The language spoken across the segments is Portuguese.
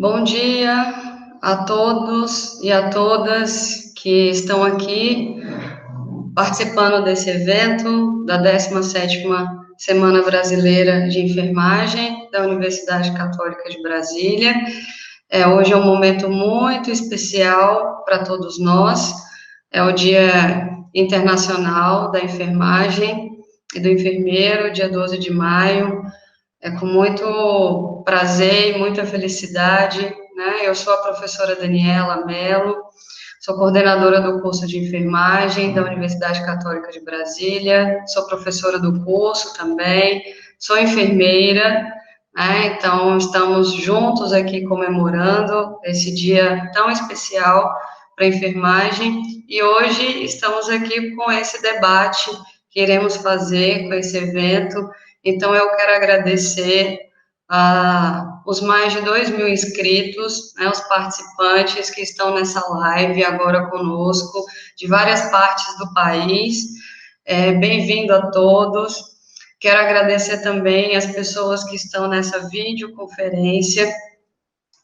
Bom dia a todos e a todas que estão aqui participando desse evento da 17ª Semana Brasileira de Enfermagem da Universidade Católica de Brasília. Hoje é um momento muito especial para todos nós, é o Dia Internacional da Enfermagem e do Enfermeiro, dia 12 de maio. É com muito prazer e muita felicidade, né? Eu sou a professora Daniela Mello, sou coordenadora do curso de enfermagem da Universidade Católica de Brasília, sou professora do curso também, sou enfermeira, né? Então estamos juntos aqui comemorando esse dia tão especial para a enfermagem e hoje estamos aqui com esse debate que iremos fazer com esse evento. Então, eu quero agradecer os mais de 2.000 inscritos, né, os participantes que estão nessa live agora conosco, de várias partes do país. Bem-vindo a todos. Quero agradecer também as pessoas que estão nessa videoconferência,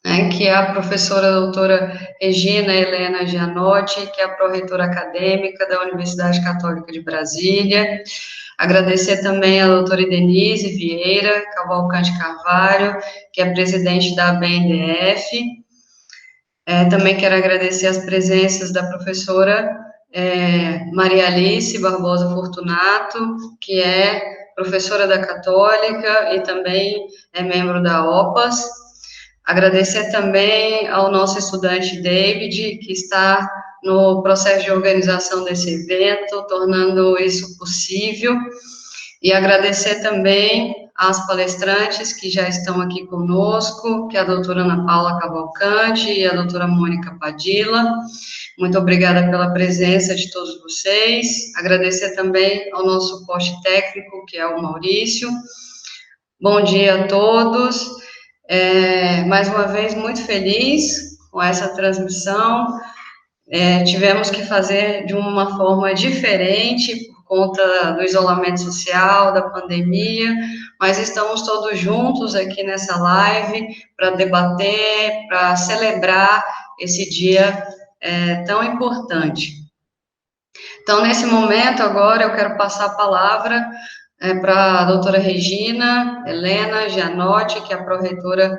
né, que é a professora doutora Regina Helena Gianotti, que é a pró-reitora acadêmica da Universidade Católica de Brasília. Agradecer também a doutora Denise Vieira Cavalcante Carvalho, que é presidente da BNDF. Também quero agradecer as presenças da professora Maria Alice Barbosa Fortunato, que é professora da Católica e também é membro da OPAS. Agradecer também ao nosso estudante David, que está no processo de organização desse evento, tornando isso possível. E agradecer também às palestrantes que já estão aqui conosco, que é a doutora Ana Paula Cavalcante e a doutora Mônica Padilla. Muito obrigada pela presença de todos vocês. Agradecer também ao nosso suporte técnico, que é o Maurício. Bom dia a todos. Mais uma vez, muito feliz com essa transmissão. Tivemos que fazer de uma forma diferente, por conta do isolamento social, da pandemia, mas estamos todos juntos aqui nessa live para debater, para celebrar esse dia tão importante. Então, nesse momento, agora, eu quero passar a palavra para a doutora Regina Helena Gianotti, que é a pró-reitora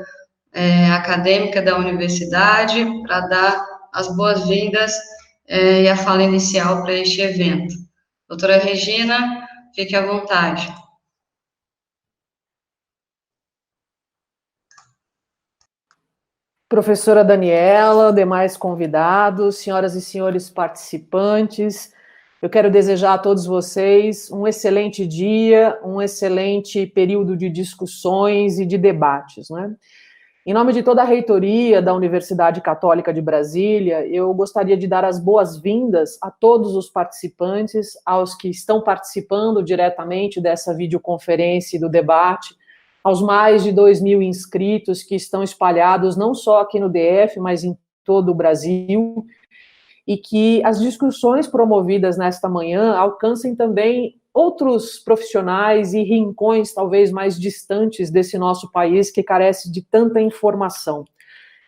acadêmica da universidade, para dar as boas-vindas e a fala inicial para este evento. Doutora Regina, fique à vontade. Professora Daniela, demais convidados, senhoras e senhores participantes, eu quero desejar a todos vocês um excelente dia, um excelente período de discussões e de debates, né? Em nome de toda a reitoria da Universidade Católica de Brasília, eu gostaria de dar as boas-vindas a todos os participantes, aos que estão participando diretamente dessa videoconferência e do debate, aos mais de 2.000 inscritos que estão espalhados não só aqui no DF, mas em todo o Brasil, e que as discussões promovidas nesta manhã alcancem também outros profissionais e rincões talvez mais distantes desse nosso país que carece de tanta informação.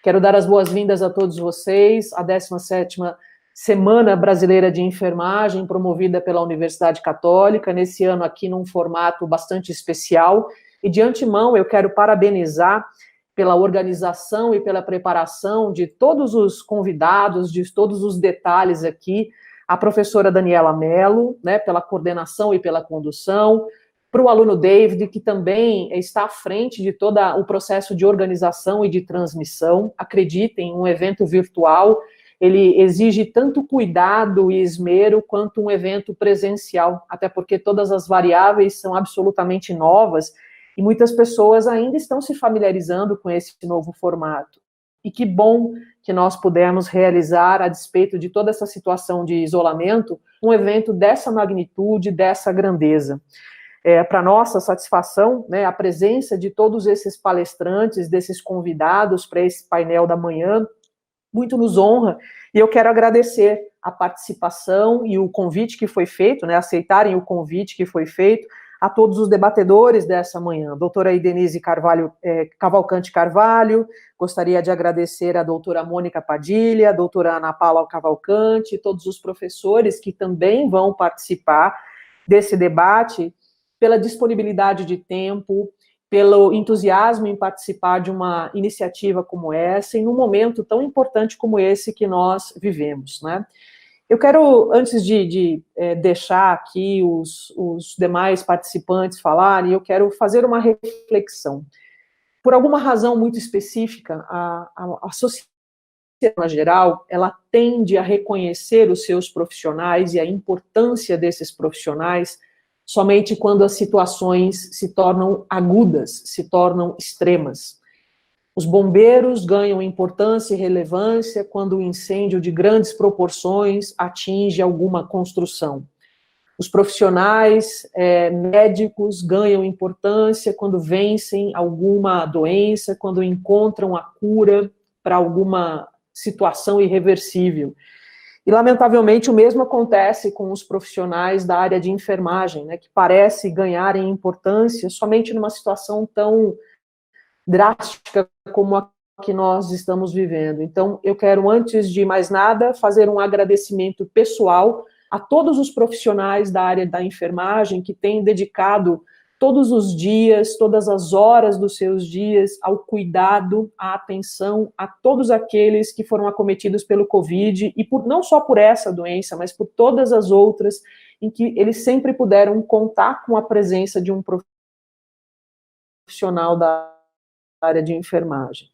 Quero dar as boas-vindas a todos vocês, à 17ª Semana Brasileira de Enfermagem, promovida pela Universidade Católica, nesse ano aqui num formato bastante especial. E de antemão eu quero parabenizar pela organização e pela preparação de todos os convidados, de todos os detalhes aqui, a professora Daniela Mello, né, pela coordenação e pela condução, para o aluno David, que também está à frente de todo o processo de organização e de transmissão. Acreditem, um evento virtual, ele exige tanto cuidado e esmero quanto um evento presencial, até porque todas as variáveis são absolutamente novas, e muitas pessoas ainda estão se familiarizando com esse novo formato. E que bom que nós pudemos realizar, a despeito de toda essa situação de isolamento, um evento dessa magnitude, dessa grandeza. Para nossa satisfação, né, a presença de todos esses palestrantes, desses convidados para esse painel da manhã, muito nos honra, e eu quero agradecer a participação e o convite que foi feito, né, aceitarem o convite que foi feito, a todos os debatedores dessa manhã, doutora Idenise Cavalcante Carvalho, gostaria de agradecer a doutora Mônica Padilha, a doutora Ana Paula Cavalcante, todos os professores que também vão participar desse debate, pela disponibilidade de tempo, pelo entusiasmo em participar de uma iniciativa como essa, em um momento tão importante como esse que nós vivemos, né? Eu quero, antes de deixar aqui os demais participantes falarem, eu quero fazer uma reflexão. Por alguma razão muito específica, a sociedade em geral, ela tende a reconhecer os seus profissionais e a importância desses profissionais somente quando as situações se tornam agudas, se tornam extremas. Os bombeiros ganham importância e relevância quando o incêndio de grandes proporções atinge alguma construção. Os profissionais médicos ganham importância quando vencem alguma doença, quando encontram a cura para alguma situação irreversível. E, lamentavelmente, o mesmo acontece com os profissionais da área de enfermagem, né, que parece ganharem importância somente numa situação tão drástica como a que nós estamos vivendo. Então, eu quero, antes de mais nada, fazer um agradecimento pessoal a todos os profissionais da área da enfermagem que têm dedicado todos os dias, todas as horas dos seus dias ao cuidado, à atenção a todos aqueles que foram acometidos pelo Covid e não só por essa doença, mas por todas as outras em que eles sempre puderam contar com a presença de um profissional da área de enfermagem.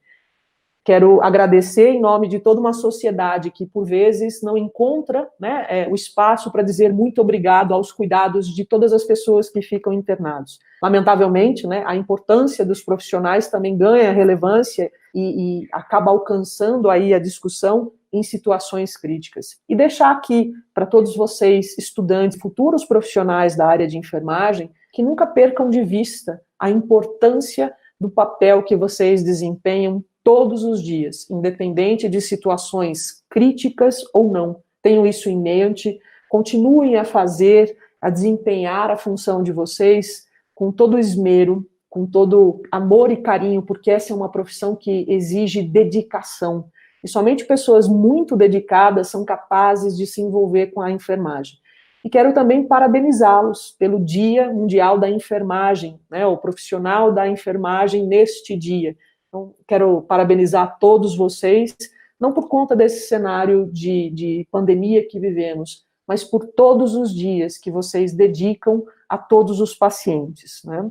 Quero agradecer em nome de toda uma sociedade que, por vezes, não encontra, né, o espaço para dizer muito obrigado aos cuidados de todas as pessoas que ficam internados. Lamentavelmente, né, a importância dos profissionais também ganha relevância e acaba alcançando aí a discussão em situações críticas. E deixar aqui para todos vocês, estudantes, futuros profissionais da área de enfermagem, que nunca percam de vista a importância do papel que vocês desempenham todos os dias, independente de situações críticas ou não. Tenham isso em mente, continuem a fazer, a desempenhar a função de vocês com todo esmero, com todo amor e carinho, porque essa é uma profissão que exige dedicação. E somente pessoas muito dedicadas são capazes de se envolver com a enfermagem. E quero também parabenizá-los pelo Dia Mundial da Enfermagem, né, o profissional da enfermagem neste dia. Então, quero parabenizar todos vocês, não por conta desse cenário de pandemia que vivemos, mas por todos os dias que vocês dedicam a todos os pacientes, né?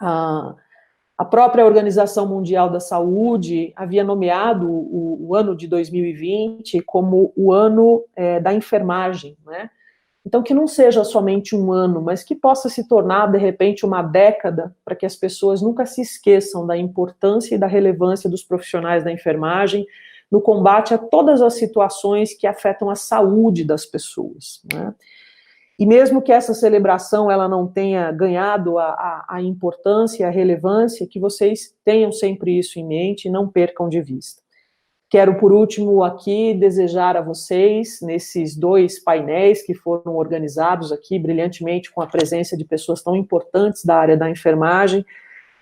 A própria Organização Mundial da Saúde havia nomeado o ano de 2020 como o ano da enfermagem, né? Então, que não seja somente um ano, mas que possa se tornar, de repente, uma década, para que as pessoas nunca se esqueçam da importância e da relevância dos profissionais da enfermagem no combate a todas as situações que afetam a saúde das pessoas, né? E mesmo que essa celebração ela não tenha ganhado a importância e a relevância, que vocês tenham sempre isso em mente e não percam de vista. Quero, por último, aqui desejar a vocês, nesses 2 painéis que foram organizados aqui brilhantemente com a presença de pessoas tão importantes da área da enfermagem,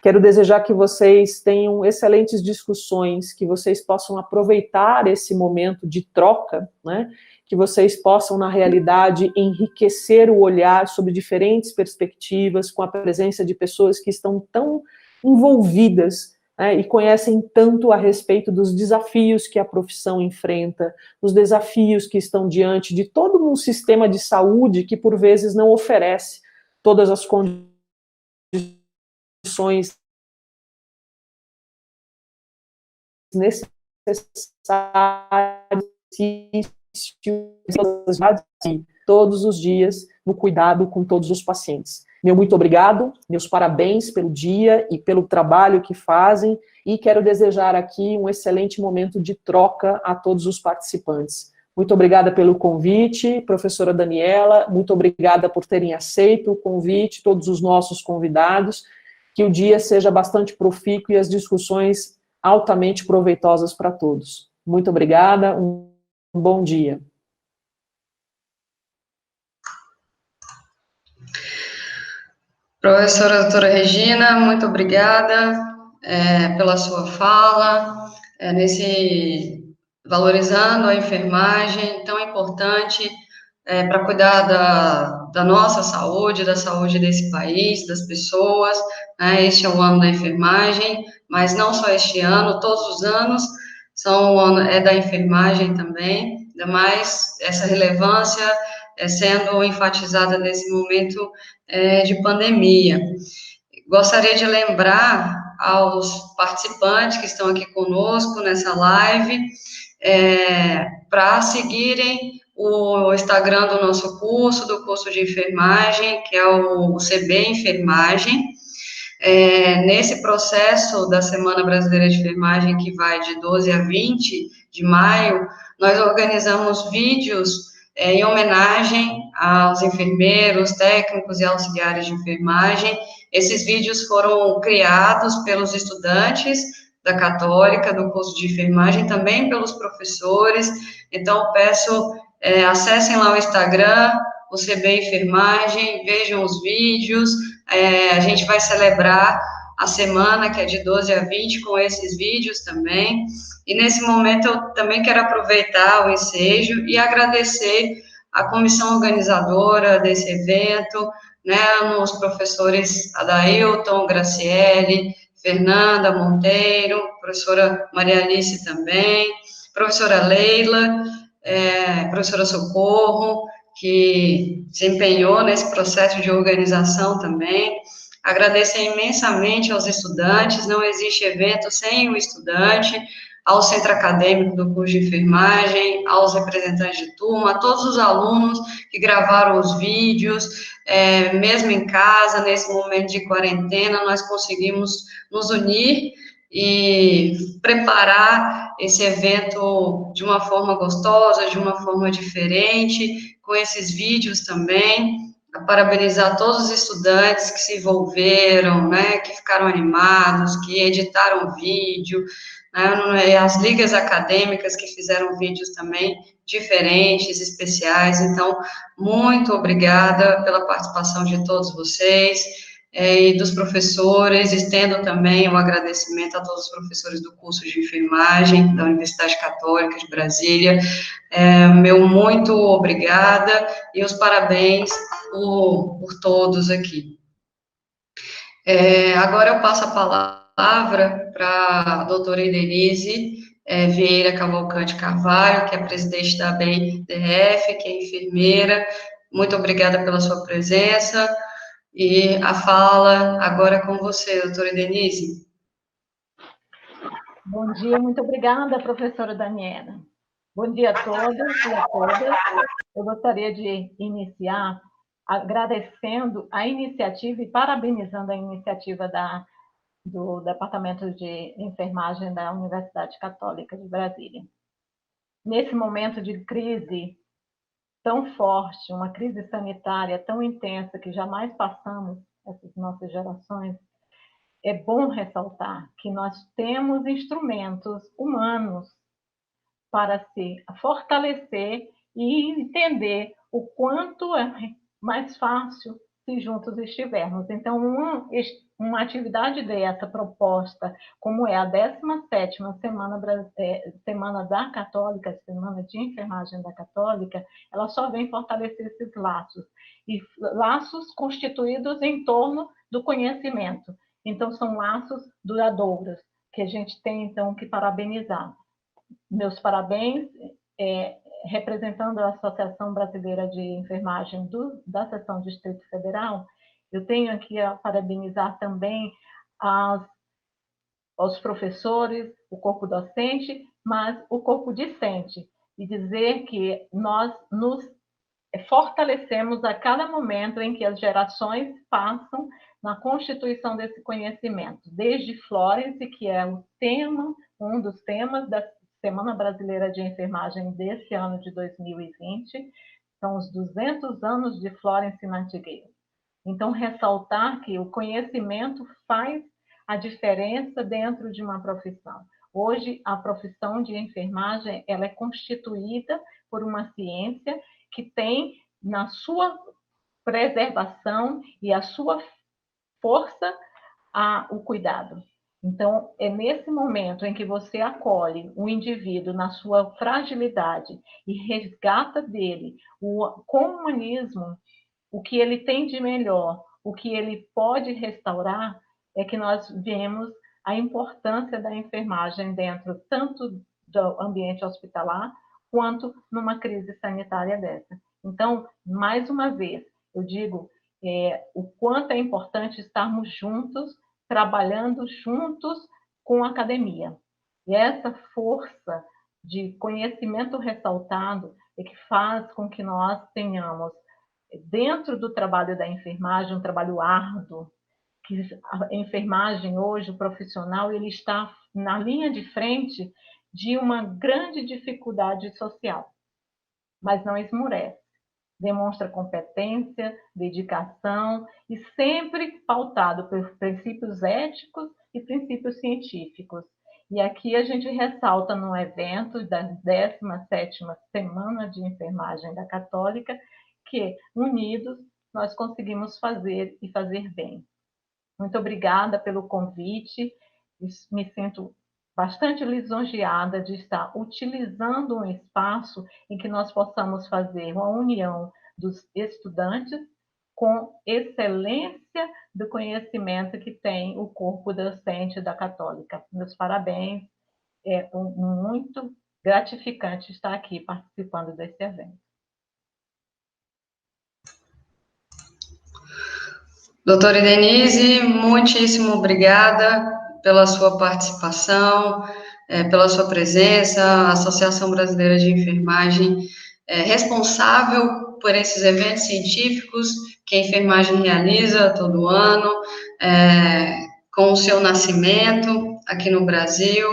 quero desejar que vocês tenham excelentes discussões, que vocês possam aproveitar esse momento de troca, né, que vocês possam, na realidade, enriquecer o olhar sobre diferentes perspectivas, com a presença de pessoas que estão tão envolvidas, né, e conhecem tanto a respeito dos desafios que a profissão enfrenta, os desafios que estão diante de todo um sistema de saúde que, por vezes, não oferece todas as condições necessárias todos os dias no cuidado com todos os pacientes. Meu muito obrigado, meus parabéns pelo dia e pelo trabalho que fazem, e quero desejar aqui um excelente momento de troca a todos os participantes. Muito obrigada pelo convite, professora Daniela, muito obrigada por terem aceito o convite, todos os nossos convidados, que o dia seja bastante profícuo e as discussões altamente proveitosas para todos. Muito obrigada, um bom dia. Professora doutora Regina, muito obrigada pela sua fala, valorizando a enfermagem tão importante para cuidar da nossa saúde, da saúde desse país, das pessoas, né? Este é o ano da enfermagem, mas não só este ano, todos os anos são o ano da enfermagem também, ainda mais essa relevância sendo enfatizada nesse momento de pandemia. Gostaria de lembrar aos participantes que estão aqui conosco nessa live, para seguirem o Instagram do nosso curso, do curso de enfermagem, que é o CB Enfermagem. Nesse processo da Semana Brasileira de Enfermagem, que vai de 12 a 20 de maio, nós organizamos vídeos em homenagem aos enfermeiros, técnicos e auxiliares de enfermagem. Esses vídeos foram criados pelos estudantes da Católica, do curso de enfermagem, também pelos professores. Então, peço, acessem lá o Instagram, o CB Enfermagem, vejam os vídeos. A gente vai celebrar a semana, que é de 12 a 20, com esses vídeos também. E nesse momento eu também quero aproveitar o ensejo e agradecer a comissão organizadora desse evento, né, os professores Adailton, Graciele, Fernanda Monteiro, professora Maria Alice também, professora Leila, professora Socorro, que se empenhou nesse processo de organização também. Agradecer imensamente aos estudantes, não existe evento sem o estudante, ao centro acadêmico do curso de enfermagem, aos representantes de turma, a todos os alunos que gravaram os vídeos, mesmo em casa, nesse momento de quarentena, nós conseguimos nos unir e preparar esse evento de uma forma gostosa, de uma forma diferente, com esses vídeos também. A parabenizar todos os estudantes que se envolveram, né, que ficaram animados, que editaram vídeo, né, e as ligas acadêmicas que fizeram vídeos também diferentes, especiais. Então, muito obrigada pela participação de todos vocês e dos professores. Estendo também o agradecimento a todos os professores do curso de enfermagem da Universidade Católica de Brasília. Meu muito obrigada e os parabéns por todos aqui. Agora eu passo a palavra para a doutora Denise Vieira Cavalcante Carvalho, que é presidente da BEM-DF, que é enfermeira. Muito obrigada pela sua presença. E a fala agora é com você, doutora Denise. Bom dia, muito obrigada, professora Daniela. Bom dia a todos e a todas. Eu gostaria de iniciar agradecendo a iniciativa e parabenizando a iniciativa do Departamento de Enfermagem da Universidade Católica de Brasília. Nesse momento de crise tão forte, uma crise sanitária tão intensa que jamais passamos, essas nossas gerações, é bom ressaltar que nós temos instrumentos humanos para se fortalecer e entender o quanto é mais fácil se juntos estivermos. Então, uma atividade dessa proposta, como é a 17ª Semana da Católica, Semana de Enfermagem da Católica, ela só vem fortalecer esses laços, e laços constituídos em torno do conhecimento. Então, são laços duradouros, que a gente tem, então, que parabenizar. Meus parabéns, representando a Associação Brasileira de Enfermagem da Seção Distrito Federal. Eu tenho aqui a parabenizar também aos professores, o corpo docente, mas o corpo discente, e dizer que nós nos fortalecemos a cada momento em que as gerações passam na constituição desse conhecimento, desde Florence, que é um dos temas da Semana Brasileira de Enfermagem desse ano de 2020, são os 200 anos de Florence Nightingale. Então, ressaltar que o conhecimento faz a diferença dentro de uma profissão. Hoje, a profissão de enfermagem ela é constituída por uma ciência que tem na sua preservação e a sua força o cuidado. Então, é nesse momento em que você acolhe o indivíduo na sua fragilidade e resgata dele com o humanismo, o que ele tem de melhor, o que ele pode restaurar, é que nós vemos a importância da enfermagem dentro tanto do ambiente hospitalar quanto numa crise sanitária dessa. Então, mais uma vez, eu digo o quanto é importante estarmos juntos, trabalhando juntos com a academia. E essa força de conhecimento ressaltado é que faz com que nós tenhamos, dentro do trabalho da enfermagem, um trabalho árduo, que a enfermagem hoje, o profissional, ele está na linha de frente de uma grande dificuldade social, mas não esmorece. Demonstra competência, dedicação e sempre pautado por princípios éticos e princípios científicos. E aqui a gente ressalta no evento da 17ª Semana de Enfermagem da Católica que, unidos, nós conseguimos fazer e fazer bem. Muito obrigada pelo convite, me sinto bastante lisonjeada de estar utilizando um espaço em que nós possamos fazer uma união dos estudantes com excelência do conhecimento que tem o corpo docente da Católica. Meus parabéns, é muito gratificante estar aqui participando desse evento. Doutora Denise, muitíssimo obrigada pela sua participação, pela sua presença. A Associação Brasileira de Enfermagem é responsável por esses eventos científicos que a enfermagem realiza todo ano, com o seu nascimento aqui no Brasil.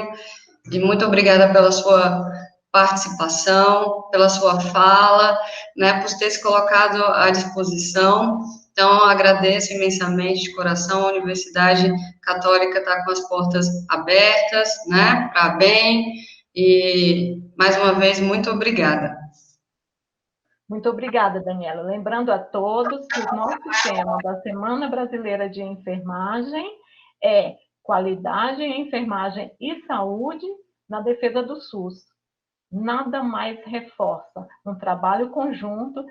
E muito obrigada pela sua participação, pela sua fala, né, por ter se colocado à disposição. Então, agradeço imensamente de coração. A Universidade Católica está com as portas abertas, né, para bem. E, mais uma vez, muito obrigada. Muito obrigada, Daniela. Lembrando a todos que o nosso tema da Semana Brasileira de Enfermagem é qualidade em enfermagem e saúde na defesa do SUS. Nada mais reforça um trabalho conjunto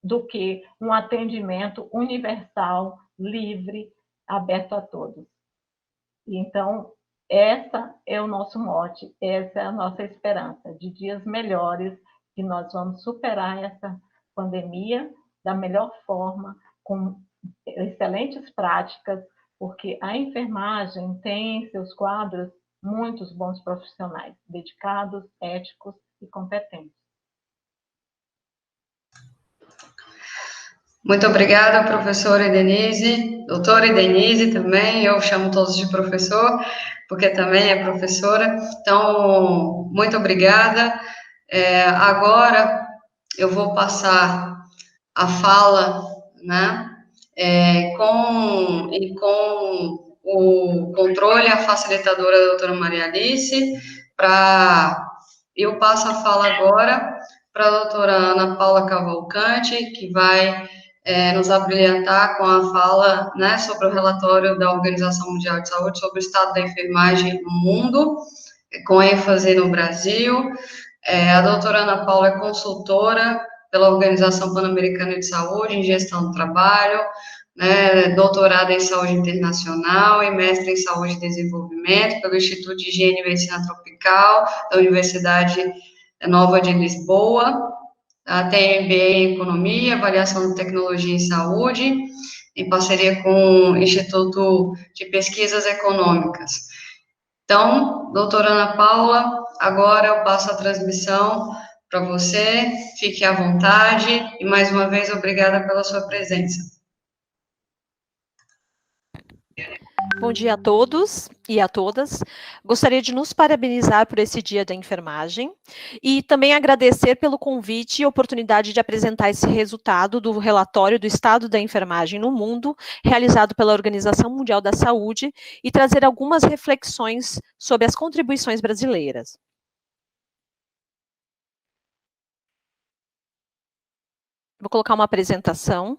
do que um atendimento universal, livre, aberto a todos. Então, essa é o nosso mote, essa é a nossa esperança de dias melhores, que nós vamos superar essa pandemia da melhor forma, com excelentes práticas, porque a enfermagem tem em seus quadros muitos bons profissionais, dedicados, éticos e competentes. Muito obrigada, professora Denise, doutora Denise também, eu chamo todos de professor, porque também é professora. Então, muito obrigada. Agora, eu vou passar a fala, né, com o controle, a facilitadora a doutora Maria Alice, eu passo a fala agora para a doutora Ana Paula Cavalcante, que vai nos abrilhantar com a fala, né, sobre o relatório da Organização Mundial de Saúde sobre o estado da enfermagem no mundo, com ênfase no Brasil. A doutora Ana Paula é consultora pela Organização Pan-Americana de Saúde em Gestão do Trabalho, né, doutorada em Saúde Internacional e mestre em Saúde e Desenvolvimento pelo Instituto de Higiene e Medicina Tropical da Universidade Nova de Lisboa. Ela tem MBA em Economia, Avaliação de Tecnologia em Saúde, em parceria com o Instituto de Pesquisas Econômicas. Então, doutora Ana Paula, agora eu passo a transmissão para você, fique à vontade, e mais uma vez, obrigada pela sua presença. Bom dia a todos e a todas. Gostaria de nos parabenizar por esse Dia da Enfermagem e também agradecer pelo convite e oportunidade de apresentar esse resultado do relatório do estado da enfermagem no mundo, realizado pela Organização Mundial da Saúde, e trazer algumas reflexões sobre as contribuições brasileiras. Vou colocar uma apresentação.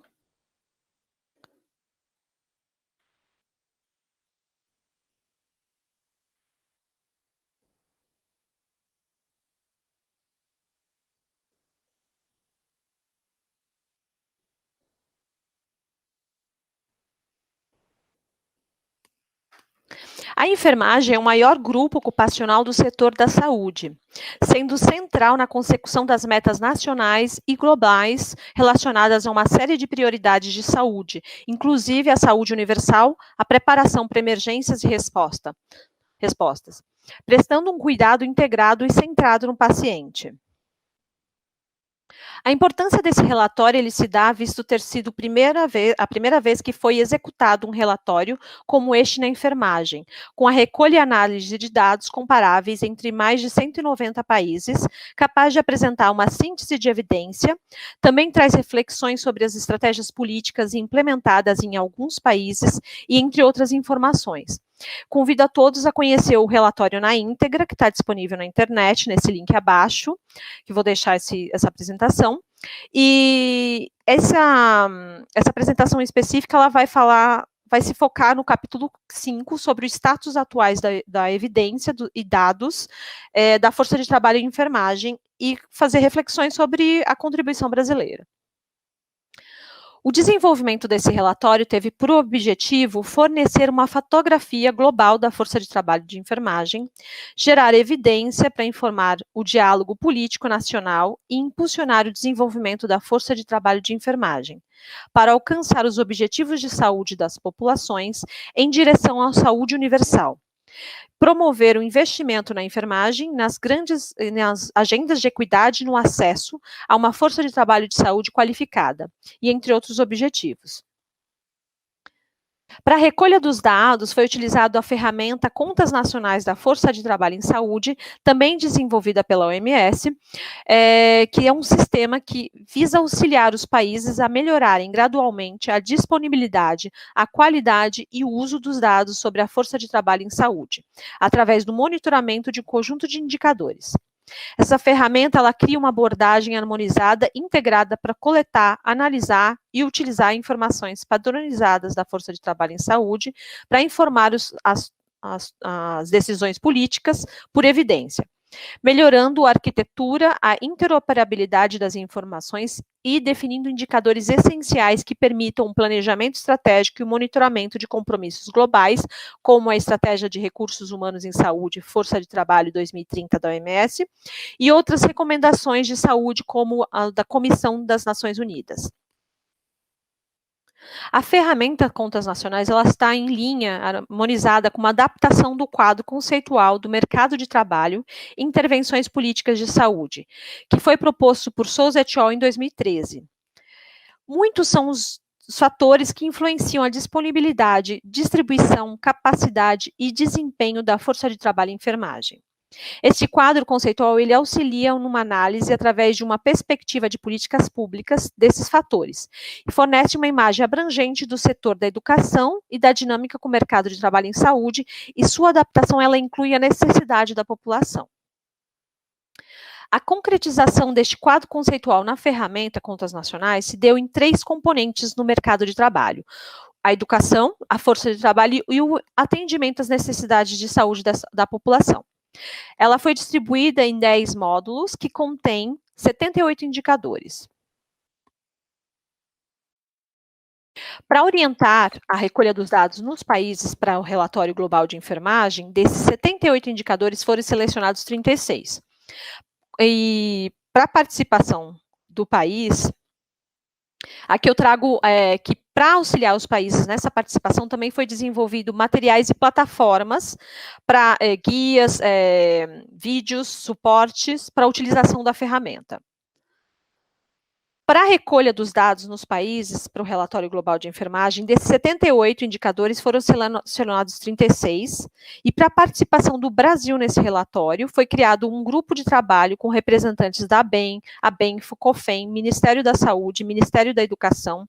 A enfermagem é o maior grupo ocupacional do setor da saúde, sendo central na consecução das metas nacionais e globais relacionadas a uma série de prioridades de saúde, inclusive a saúde universal, a preparação para emergências e respostas, prestando um cuidado integrado e centrado no paciente. A importância desse relatório ele se dá visto ter sido a primeira vez que foi executado um relatório como este na enfermagem, com a recolha e análise de dados comparáveis entre mais de 190 países, capaz de apresentar uma síntese de evidência, também traz reflexões sobre as estratégias políticas implementadas em alguns países e entre outras informações. Convido a todos a conhecer o relatório na íntegra, que está disponível na internet, nesse link abaixo, que vou deixar essa apresentação. E essa apresentação específica, ela vai se focar no capítulo 5, sobre os status atuais da evidência e dados da força de trabalho em enfermagem e fazer reflexões sobre a contribuição brasileira. O desenvolvimento desse relatório teve por objetivo fornecer uma fotografia global da força de trabalho de enfermagem, gerar evidência para informar o diálogo político nacional e impulsionar o desenvolvimento da força de trabalho de enfermagem, para alcançar os objetivos de saúde das populações em direção à saúde universal. Promover o investimento na enfermagem, nas agendas de equidade no acesso a uma força de trabalho de saúde qualificada, e entre outros objetivos. Para a recolha dos dados, foi utilizado a ferramenta Contas Nacionais da Força de Trabalho em Saúde, também desenvolvida pela OMS, que é um sistema que visa auxiliar os países a melhorarem gradualmente a disponibilidade, a qualidade e o uso dos dados sobre a força de trabalho em saúde, através do monitoramento de um conjunto de indicadores. Essa ferramenta, ela cria uma abordagem harmonizada, integrada para coletar, analisar e utilizar informações padronizadas da força de trabalho em saúde para informar as decisões políticas por evidência, melhorando a arquitetura, a interoperabilidade das informações e definindo indicadores essenciais que permitam um planejamento estratégico e o monitoramento de compromissos globais, como a Estratégia de Recursos Humanos em Saúde, Força de Trabalho 2030 da OMS, e outras recomendações de saúde, como a da Comissão das Nações Unidas. A ferramenta Contas Nacionais, ela está em linha, harmonizada com uma adaptação do quadro conceitual do mercado de trabalho e intervenções políticas de saúde, que foi proposto por Souza et al. Em 2013. Muitos são os fatores que influenciam a disponibilidade, distribuição, capacidade e desempenho da força de trabalho em enfermagem. Este quadro conceitual, ele auxilia numa análise através de uma perspectiva de políticas públicas desses fatores e fornece uma imagem abrangente do setor da educação e da dinâmica com o mercado de trabalho em saúde, e sua adaptação, ela inclui a necessidade da população. A concretização deste quadro conceitual na ferramenta Contas Nacionais se deu em 3 componentes no mercado de trabalho: a educação, a força de trabalho e o atendimento às necessidades de saúde da população. Ela foi distribuída em 10 módulos que contém 78 indicadores. Para orientar a recolha dos dados nos países para o relatório global de enfermagem, desses 78 indicadores foram selecionados 36. E para a participação do país, aqui eu trago que para auxiliar os países nessa participação também foi desenvolvido materiais e plataformas para guias, vídeos, suportes para a utilização da ferramenta. Para a recolha dos dados nos países, para o relatório global de enfermagem, desses 78 indicadores foram selecionados 36, e para a participação do Brasil nesse relatório, foi criado um grupo de trabalho com representantes da ABEM, COFEM, Ministério da Saúde, Ministério da Educação,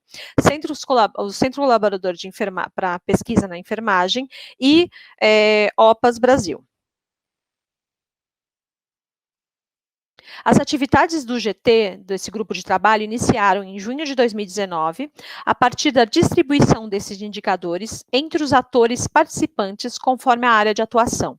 o Centro Colaborador para Pesquisa na Enfermagem e OPAS Brasil. As atividades do GT, desse grupo de trabalho, iniciaram em junho de 2019, a partir da distribuição desses indicadores entre os atores participantes conforme a área de atuação.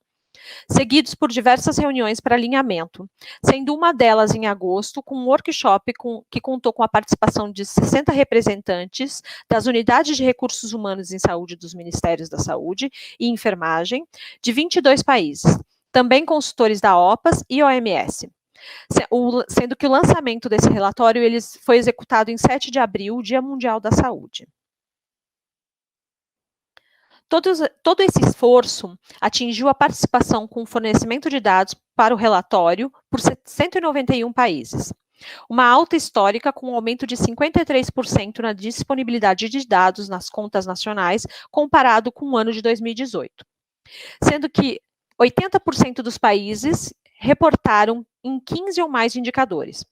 seguidos por diversas reuniões para alinhamento, sendo uma delas em agosto, com um workshop que contou com a participação de 60 representantes das unidades de recursos humanos em saúde dos Ministérios da Saúde e Enfermagem, de 22 países, também consultores da OPAS e OMS. Sendo que o lançamento desse relatório foi executado em 7 de abril, Dia Mundial da Saúde. Todo esse esforço atingiu a participação com o fornecimento de dados para o relatório por 191 países. Uma alta histórica com um aumento de 53% na disponibilidade de dados nas contas nacionais, comparado com o ano de 2018. Sendo que 80% dos países reportaram em 15 ou mais indicadores.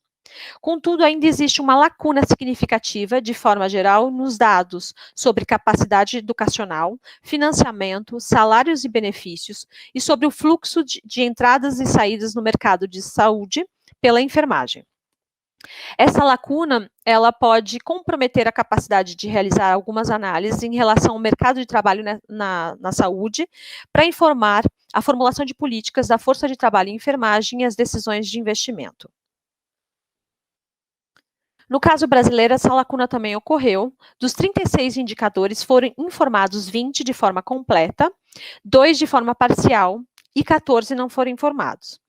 Contudo, ainda existe uma lacuna significativa, de forma geral, nos dados sobre capacidade educacional, financiamento, salários e benefícios, e sobre o fluxo de entradas e saídas no mercado de saúde pela enfermagem. Essa lacuna, ela pode comprometer a capacidade de realizar algumas análises em relação ao mercado de trabalho na saúde, para informar a formulação de políticas da força de trabalho em enfermagem e as decisões de investimento. No caso brasileiro, essa lacuna também ocorreu. Dos 36 indicadores, foram informados 20 de forma completa, 2 de forma parcial e 14 não foram informados.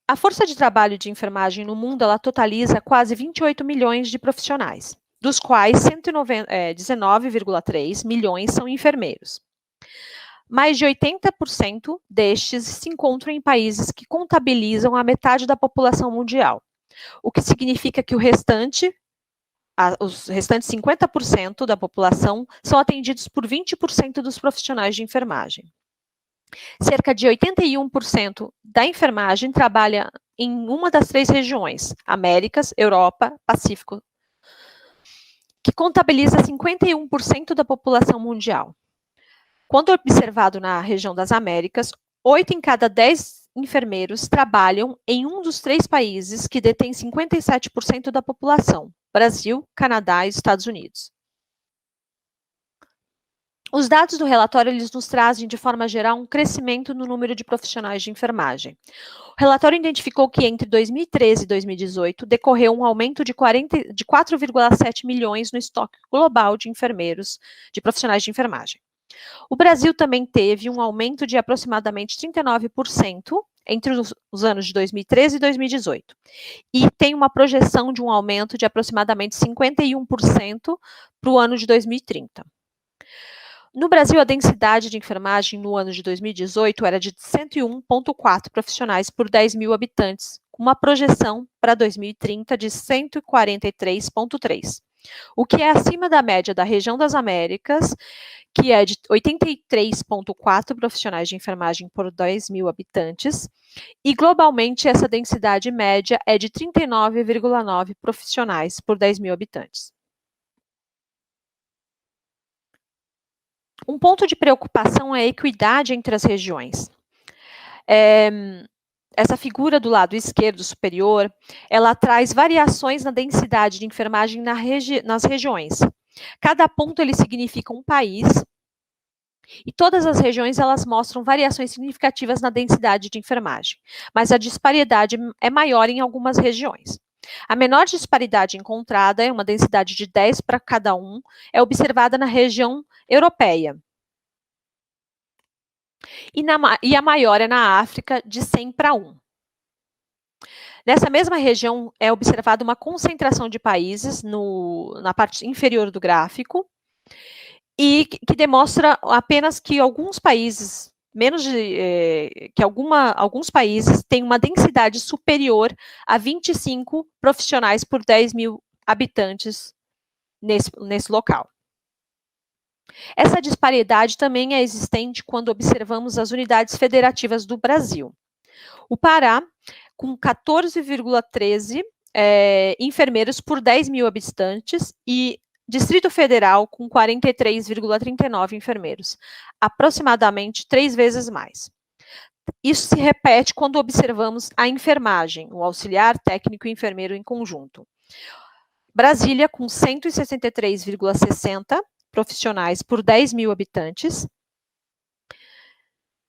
A força de trabalho de enfermagem no mundo, ela totaliza quase 28 milhões de profissionais, dos quais 19,3 milhões são enfermeiros. Mais de 80% destes se encontram em países que contabilizam a metade da população mundial, o que significa que os restantes 50% da população são atendidos por 20% dos profissionais de enfermagem. Cerca de 81% da enfermagem trabalha em uma das 3 regiões, Américas, Europa, Pacífico, que contabiliza 51% da população mundial. Quando observado na região das Américas, 8 em cada 10 enfermeiros trabalham em um dos 3 países que detêm 57% da população, Brasil, Canadá e Estados Unidos. Os dados do relatório, eles nos trazem, de forma geral, um crescimento no número de profissionais de enfermagem. O relatório identificou que entre 2013 e 2018 decorreu um aumento de 4,7 milhões no estoque global de enfermeiros, de profissionais de enfermagem. O Brasil também teve um aumento de aproximadamente 39% entre os anos de 2013 e 2018. E tem uma projeção de um aumento de aproximadamente 51% para o ano de 2030. No Brasil, a densidade de enfermagem no ano de 2018 era de 101,4 profissionais por 10 mil habitantes, com uma projeção para 2030 de 143,3, o que é acima da média da região das Américas, que é de 83,4 profissionais de enfermagem por 10 mil habitantes, e globalmente essa densidade média é de 39,9 profissionais por 10 mil habitantes. Um ponto de preocupação é a equidade entre as regiões. Essa figura do lado esquerdo superior, ela traz variações na densidade de enfermagem nas regiões. Cada ponto, ele significa um país, e todas as regiões, elas mostram variações significativas na densidade de enfermagem, mas a disparidade é maior em algumas regiões. A menor disparidade encontrada, é uma densidade de 10 para cada um, é observada na região europeia. E a maior é na África, de 100 para 1. Nessa mesma região, é observada uma concentração de países na parte inferior do gráfico, e que demonstra apenas que alguns países, alguns países têm uma densidade superior a 25 profissionais por 10 mil habitantes nesse local. Essa disparidade também é existente quando observamos as unidades federativas do Brasil. O Pará, com 14,13 enfermeiros por 10 mil habitantes, e Distrito Federal, com 43,39 enfermeiros, aproximadamente 3 vezes mais. Isso se repete quando observamos a enfermagem, o auxiliar, técnico e enfermeiro em conjunto. Brasília, com 163,60 profissionais por 10 mil habitantes,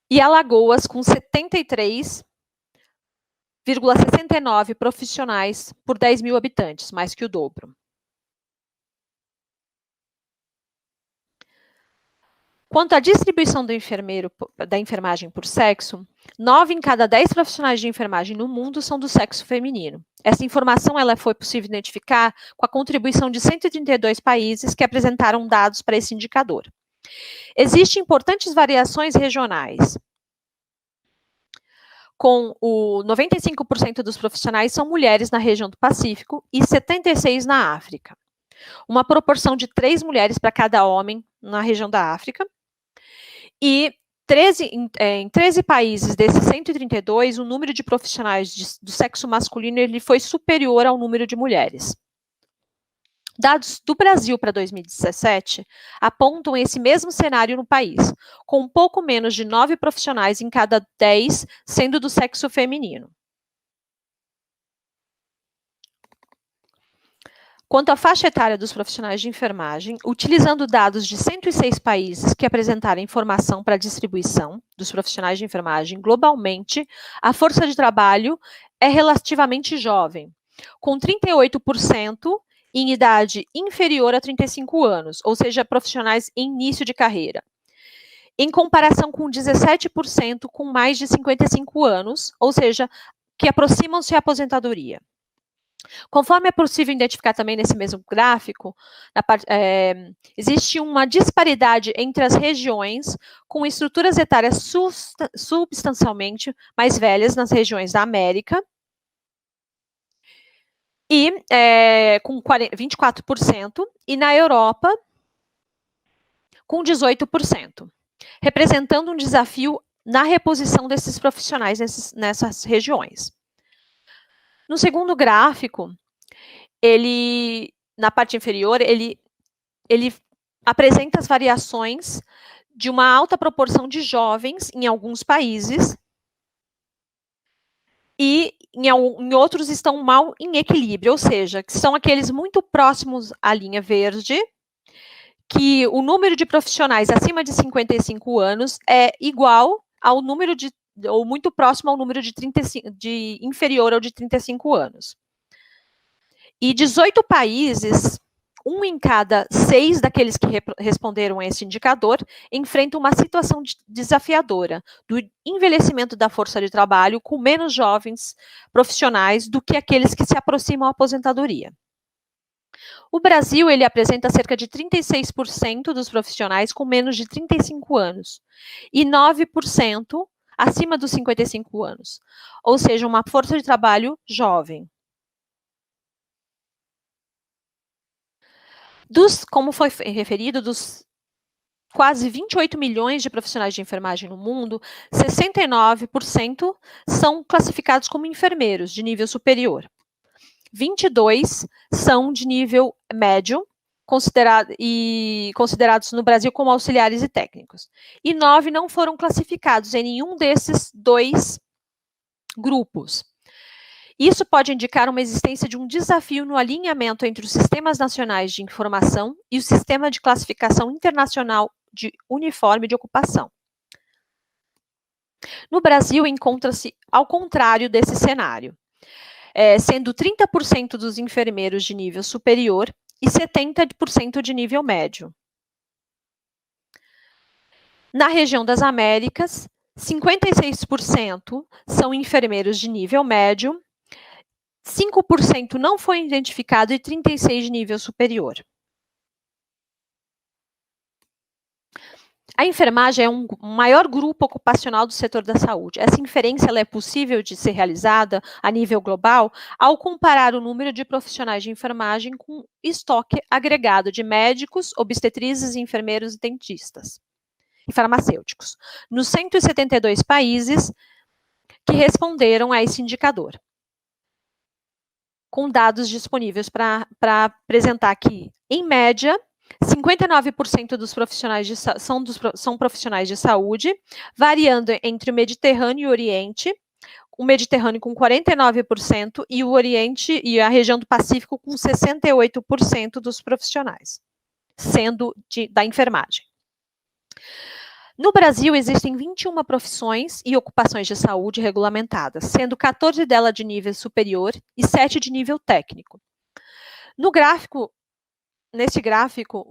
e Alagoas com 73,69 profissionais por 10 mil habitantes, mais que o dobro. Quanto à distribuição da enfermagem por sexo, 9 em cada 10 profissionais de enfermagem no mundo são do sexo feminino. Essa informação ela foi possível identificar com a contribuição de 132 países que apresentaram dados para esse indicador. Existem importantes variações regionais. Com o 95% dos profissionais são mulheres na região do Pacífico e 76% na África. Uma proporção de 3 mulheres para cada homem na região da África. E em 13 países desses 132, o número de profissionais do sexo masculino ele foi superior ao número de mulheres. Dados do Brasil para 2017 apontam esse mesmo cenário no país, com um pouco menos de 9 profissionais em cada 10 sendo do sexo feminino. Quanto à faixa etária dos profissionais de enfermagem, utilizando dados de 106 países que apresentaram informação para a distribuição dos profissionais de enfermagem globalmente, a força de trabalho é relativamente jovem, com 38% em idade inferior a 35 anos, ou seja, profissionais em início de carreira, em comparação com 17% com mais de 55 anos, ou seja, que aproximam-se à aposentadoria. Conforme é possível identificar também nesse mesmo gráfico, existe uma disparidade entre as regiões com estruturas etárias substancialmente mais velhas nas regiões da América, e com 24%, e na Europa, com 18%, representando um desafio na reposição desses profissionais nessas regiões. No segundo gráfico, na parte inferior, ele apresenta as variações de uma alta proporção de jovens em alguns países e em outros estão mal em equilíbrio, ou seja, que são aqueles muito próximos à linha verde, que o número de profissionais acima de 55 anos é igual ao número ou muito próximo ao número inferior ao de 35 anos. E 18 países, 1 em cada 6 daqueles que responderam a esse indicador, enfrentam uma situação desafiadora do envelhecimento da força de trabalho com menos jovens profissionais do que aqueles que se aproximam à aposentadoria. O Brasil, ele apresenta cerca de 36% dos profissionais com menos de 35 anos e 9% acima dos 55 anos, ou seja, uma força de trabalho jovem. Como foi referido, dos quase 28 milhões de profissionais de enfermagem no mundo, 69% são classificados como enfermeiros de nível superior. 22 são de nível médio, considerados no Brasil como auxiliares e técnicos. E 9 não foram classificados em nenhum desses 2 grupos. Isso pode indicar uma existência de um desafio no alinhamento entre os sistemas nacionais de informação e o sistema de classificação internacional de uniforme de ocupação. No Brasil, encontra-se ao contrário desse cenário, sendo 30% dos enfermeiros de nível superior e 70% de nível médio. Na região das Américas, 56% são enfermeiros de nível médio, 5% não foi identificado e 36% de nível superior. A enfermagem é um maior grupo ocupacional do setor da saúde. Essa inferência ela é possível de ser realizada a nível global ao comparar o número de profissionais de enfermagem com o estoque agregado de médicos, obstetrizes, enfermeiros e dentistas e farmacêuticos, nos 172 países que responderam a esse indicador, com dados disponíveis para apresentar aqui, em média, 59% dos profissionais são profissionais de saúde, variando entre o Mediterrâneo e o Oriente, o Mediterrâneo com 49% e o Oriente e a região do Pacífico com 68% dos profissionais, sendo da enfermagem. No Brasil, existem 21 profissões e ocupações de saúde regulamentadas, sendo 14 delas de nível superior e 7 de nível técnico. Nesse gráfico,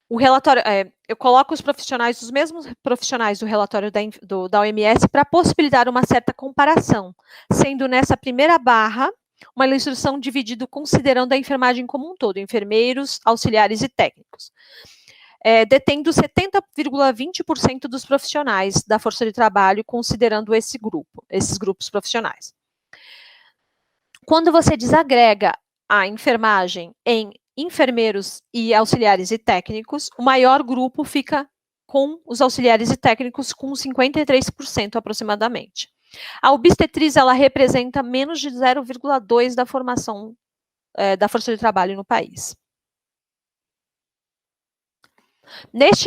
o relatório, eu coloco os mesmos profissionais do relatório da OMS para possibilitar uma certa comparação, sendo nessa primeira barra uma ilustração dividida considerando a enfermagem como um todo, enfermeiros, auxiliares e técnicos, detendo 70,20% dos profissionais da força de trabalho, considerando esses grupos profissionais. Quando você desagrega a enfermagem em enfermeiros e auxiliares e técnicos, o maior grupo fica com os auxiliares e técnicos com 53% aproximadamente. A obstetriz, ela representa menos de 0,2% da formação da força de trabalho no país.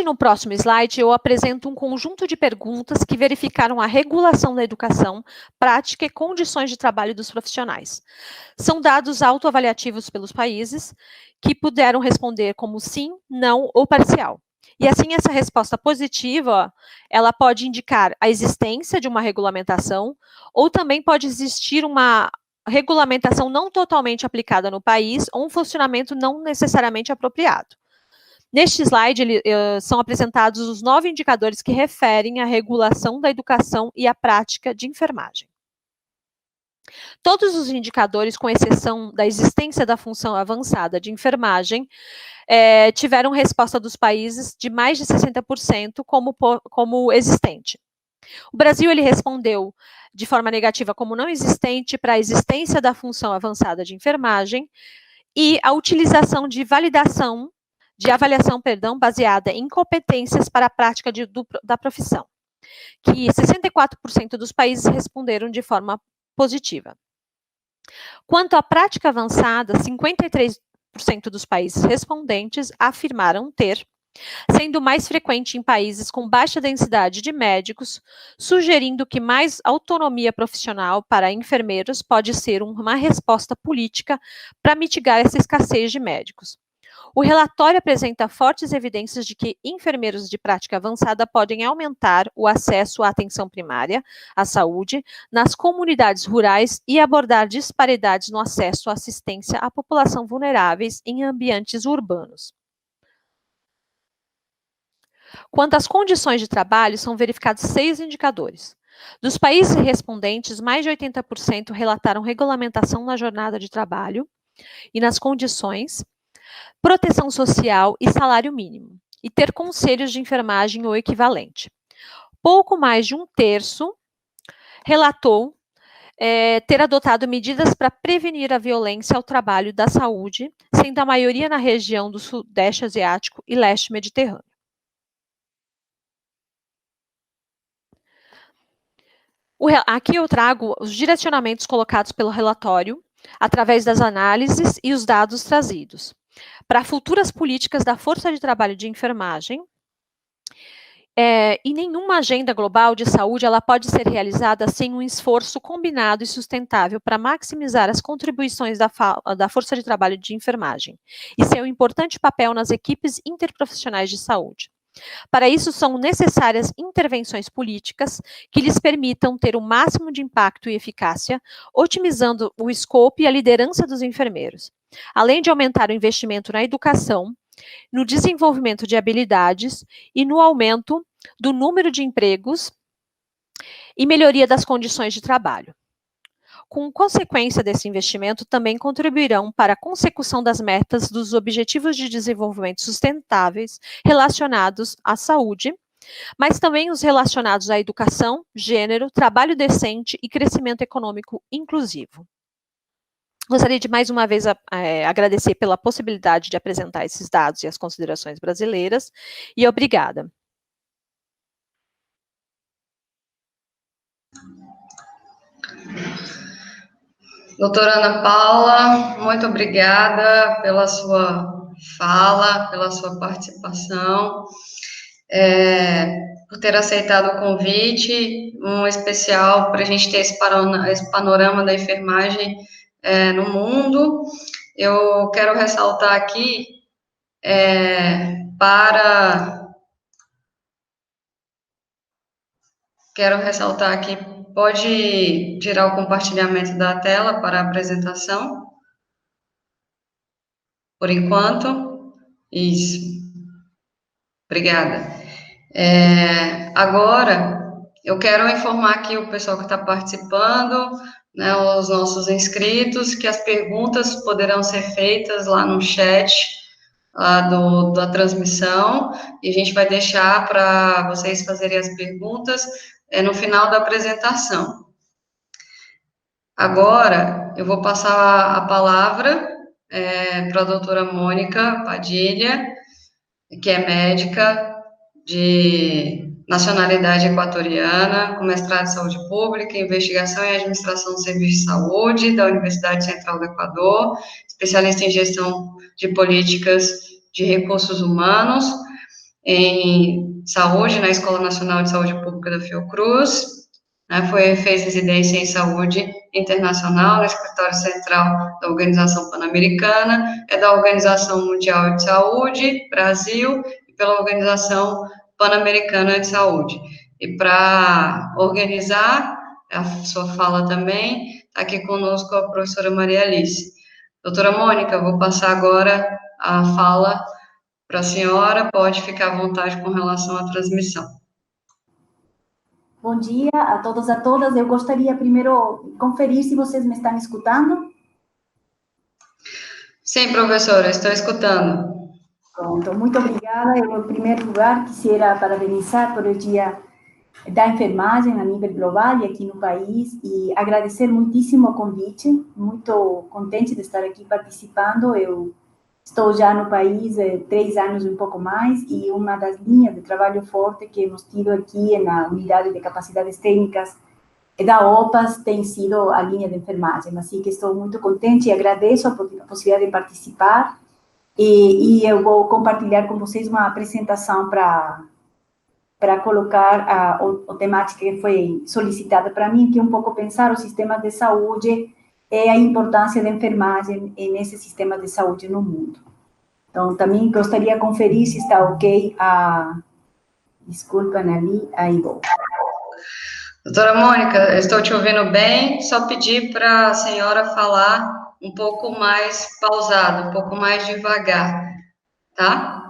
No próximo slide, eu apresento um conjunto de perguntas que verificaram a regulação da educação, prática e condições de trabalho dos profissionais. São dados autoavaliativos pelos países, que puderam responder como sim, não ou parcial. E assim, essa resposta positiva, ela pode indicar a existência de uma regulamentação, ou também pode existir uma regulamentação não totalmente aplicada no país, ou um funcionamento não necessariamente apropriado. Neste slide, são apresentados os 9 indicadores que referem à regulação da educação e à prática de enfermagem. Todos os indicadores, com exceção da existência da função avançada de enfermagem, tiveram resposta dos países de mais de 60% como existente. O Brasil, ele respondeu de forma negativa como não existente para a existência da função avançada de enfermagem e a utilização de avaliação, baseada em competências para a prática da profissão, que 64% dos países responderam de forma positiva. Quanto à prática avançada, 53% dos países respondentes afirmaram ter, sendo mais frequente em países com baixa densidade de médicos, sugerindo que mais autonomia profissional para enfermeiros pode ser uma resposta política para mitigar essa escassez de médicos. O relatório apresenta fortes evidências de que enfermeiros de prática avançada podem aumentar o acesso à atenção primária, à saúde, nas comunidades rurais e abordar disparidades no acesso à assistência à população vulneráveis em ambientes urbanos. Quanto às condições de trabalho, são verificados 6 indicadores. Dos países respondentes, mais de 80% relataram regulamentação na jornada de trabalho e nas condições, proteção social e salário mínimo, e ter conselhos de enfermagem ou equivalente. Pouco mais de um terço relatou ter adotado medidas para prevenir a violência ao trabalho da saúde, sendo a maioria na região do Sudeste Asiático e Leste Mediterrâneo. Aqui eu trago os direcionamentos colocados pelo relatório, através das análises e os dados trazidos. Para futuras políticas da força de trabalho de enfermagem, e nenhuma agenda global de saúde ela pode ser realizada sem um esforço combinado e sustentável para maximizar as contribuições da força de trabalho de enfermagem e seu importante papel nas equipes interprofissionais de saúde. Para isso, são necessárias intervenções políticas que lhes permitam ter o máximo de impacto e eficácia, otimizando o escopo e a liderança dos enfermeiros, além de aumentar o investimento na educação, no desenvolvimento de habilidades e no aumento do número de empregos e melhoria das condições de trabalho. Com consequência desse investimento, também contribuirão para a consecução das metas dos Objetivos de Desenvolvimento Sustentáveis relacionados à saúde, mas também os relacionados à educação, gênero, trabalho decente e crescimento econômico inclusivo. Gostaria de mais uma vez agradecer pela possibilidade de apresentar esses dados e as considerações brasileiras, e obrigada. Doutora Ana Paula, muito obrigada pela sua fala, pela sua participação, por ter aceitado o convite, um especial para a gente ter esse panorama da enfermagem no mundo. Eu quero ressaltar aqui Quero ressaltar aqui, pode tirar o compartilhamento da tela para a apresentação, por enquanto. Isso. Obrigada. Agora, eu quero informar aqui o pessoal que está participando, né, os nossos inscritos, que as perguntas poderão ser feitas lá no chat lá da transmissão, e a gente vai deixar para vocês fazerem as perguntas no final da apresentação. Agora, eu vou passar a palavra para a doutora Mônica Padilha, que é médica de nacionalidade equatoriana, com mestrado em saúde pública, investigação e administração do serviço de saúde da Universidade Central do Equador, especialista em gestão de políticas de recursos humanos, em saúde, na Escola Nacional de Saúde Pública da Fiocruz, né, fez residência em saúde internacional no Escritório Central da Organização Pan-Americana, é da Organização Mundial de Saúde, Brasil, e pela Organização Pan-Americana de Saúde. E para organizar a sua fala também, está aqui conosco a professora Maria Alice. Doutora Mônica, vou passar agora a fala para a senhora, pode ficar à vontade com relação à transmissão. Bom dia a todos e a todas. Eu gostaria primeiro conferir se vocês me estão escutando. Sim, professora, estou escutando. Pronto, muito obrigada. Eu, em primeiro lugar, quisiera parabenizar por o Dia da Enfermagem a nível global e aqui no país e agradecer muitíssimo o convite. Muito contente de estar aqui participando. Eu estou já no país 3 anos e um pouco mais, e uma das linhas de trabalho forte que hemos tido aqui na Unidade de Capacidades Técnicas da OPAS tem sido a linha de enfermagem. Assim que estou muito contente e agradeço a possibilidade de participar, e eu vou compartilhar com vocês uma apresentação para colocar a temática que foi solicitada para mim, que é um pouco pensar o sistema de saúde e a importância da enfermagem nesse sistema de saúde no mundo. Então, também gostaria de conferir se está ok desculpem ali, aí vou. Doutora Mônica, estou te ouvindo bem, só pedir para a senhora falar um pouco mais pausado, um pouco mais devagar, tá?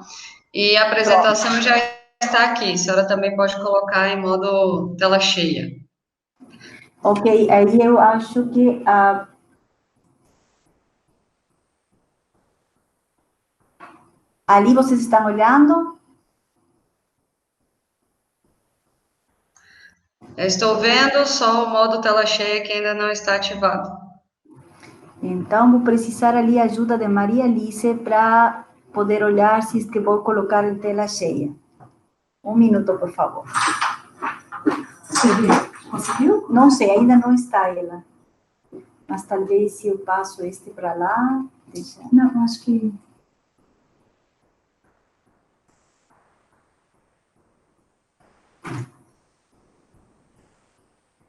E a apresentação já está aqui, a senhora também pode colocar em modo tela cheia. Ok, aí eu acho que ali vocês estão olhando? Eu estou vendo só o modo tela cheia que ainda não está ativado. Então, vou precisar ali a ajuda de Maria Alice para poder olhar se é que vou colocar em tela cheia. Um minuto, por favor. Conseguiu? Não sei, ainda não está ela. Mas talvez se eu passo este para lá... Deixa... Não, acho que...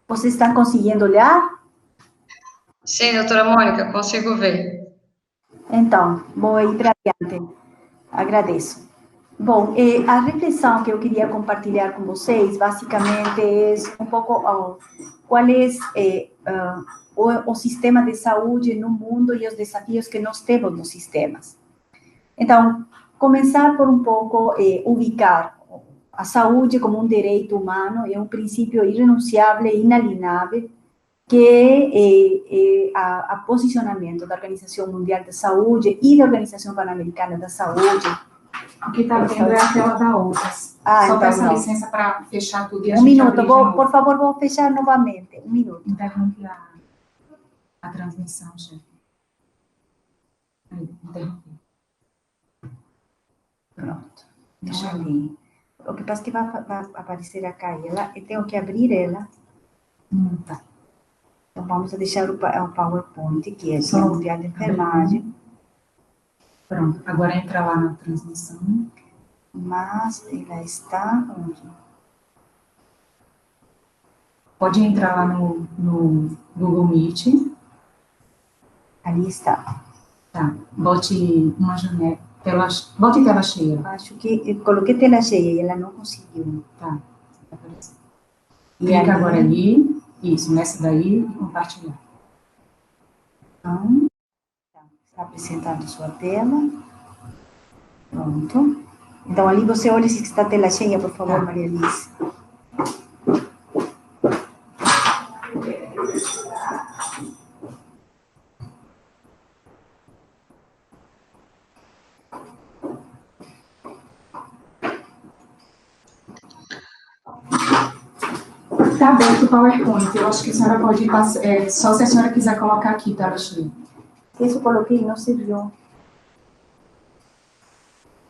Vocês estão conseguindo olhar? Sim, doutora Mônica, consigo ver. Então, vou ir para adiante. Agradeço. Bom, a reflexão que eu queria compartilhar com vocês, basicamente, é um pouco qual é o sistema de saúde no mundo e os desafios que nós temos nos sistemas. Então, começar por um pouco ubicar a saúde como um direito humano, é um princípio irrenunciável e inalienável, que é a posicionamento da Organização Mundial da Saúde e da Organização Pan-Americana da Saúde. O que está vendo é a tela da OPAS. Só peço licença para fechar tudo e a gente minuto, por favor, vou fechar novamente. Um minuto. Interrompe a transmissão, chefe. Interrompe. Pronto. Deixa eu ver. O que passa é que vai aparecer a ela, eu tenho que abrir ela. Tá. Então, vamos deixar o PowerPoint, que é o Mundial de Enfermagem. Pronto, agora entra lá na transmissão. Mas ela está onde? Pode entrar lá no Google Meet. Ali está. Tá, bote uma janela. Bote tela cheia. Acho que eu coloquei tela cheia e ela não conseguiu. Tá. Clica agora ali. Isso, nessa daí e compartilhar. Então, está apresentando sua tela. Pronto. Então, ali você olha se está a tela cheia, por favor, Maria Alice. Está aberto o PowerPoint. Eu acho que a senhora pode passar, só se a senhora quiser colocar aqui, tá, Ashley? Isso eu coloquei, não se viu.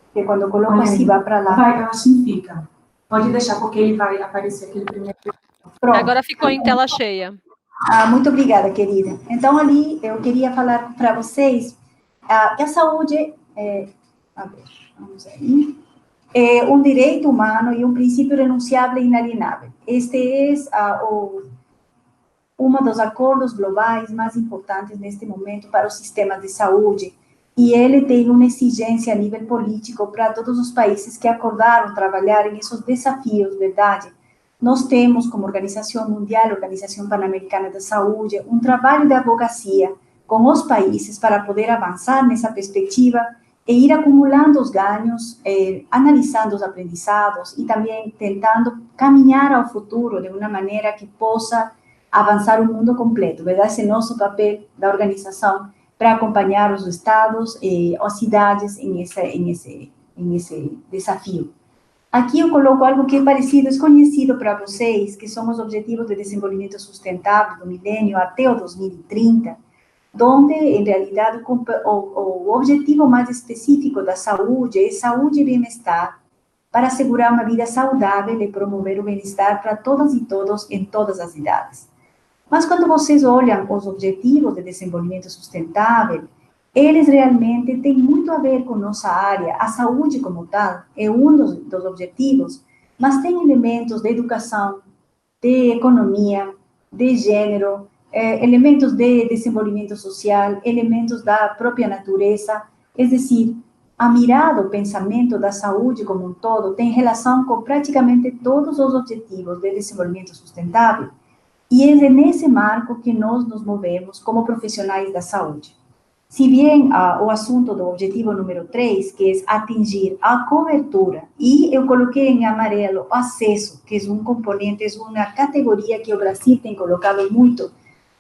Porque quando eu coloco assim, vai para lá. Vai, assim fica. Pode deixar, porque ele vai aparecer aquele primeiro. Pronto. Agora ficou em tela cheia. Muito obrigada, querida. Então, ali, eu queria falar para vocês que a saúde, vamos aí, é um direito humano e um princípio renunciável e inalienável. Este é um dos acordos globais mais importantes neste momento para o sistema de saúde, e ele tem uma exigência a nível político para todos os países que acordaram trabalhar em esses desafios, verdade? Nós temos, como Organização Mundial, Organização Pan-Americana da Saúde, um trabalho de advocacia com os países para poder avançar nessa perspectiva e ir acumulando os ganhos, analisando os aprendizados e também tentando caminhar ao futuro de uma maneira que possa avançar o mundo completo, verdade? Esse é nosso papel da organização para acompanhar os estados e as cidades em esse desafio. Aqui eu coloco algo que é parecido, desconhecido para vocês, que são os Objetivos de Desenvolvimento Sustentável do Milênio até o 2030, onde, em realidade, o objetivo mais específico da saúde é saúde e bem-estar, para assegurar uma vida saudável e promover o bem-estar para todas e todos em todas as idades. Mas quando vocês olham os Objetivos de Desenvolvimento Sustentável, eles realmente têm muito a ver com nossa área. A saúde como tal é um dos objetivos, mas tem elementos de educação, de economia, de gênero, elementos de desenvolvimento social, elementos da própria natureza. É decir, a mirada, o pensamento da saúde como um todo tem relação com praticamente todos os objetivos de desenvolvimento sustentável. E é nesse marco que nós nos movemos como profissionais da saúde. Se bem o assunto do objetivo número 3, que é atingir a cobertura, e eu coloquei em amarelo o acesso, que é um componente, é uma categoria que o Brasil tem colocado muito,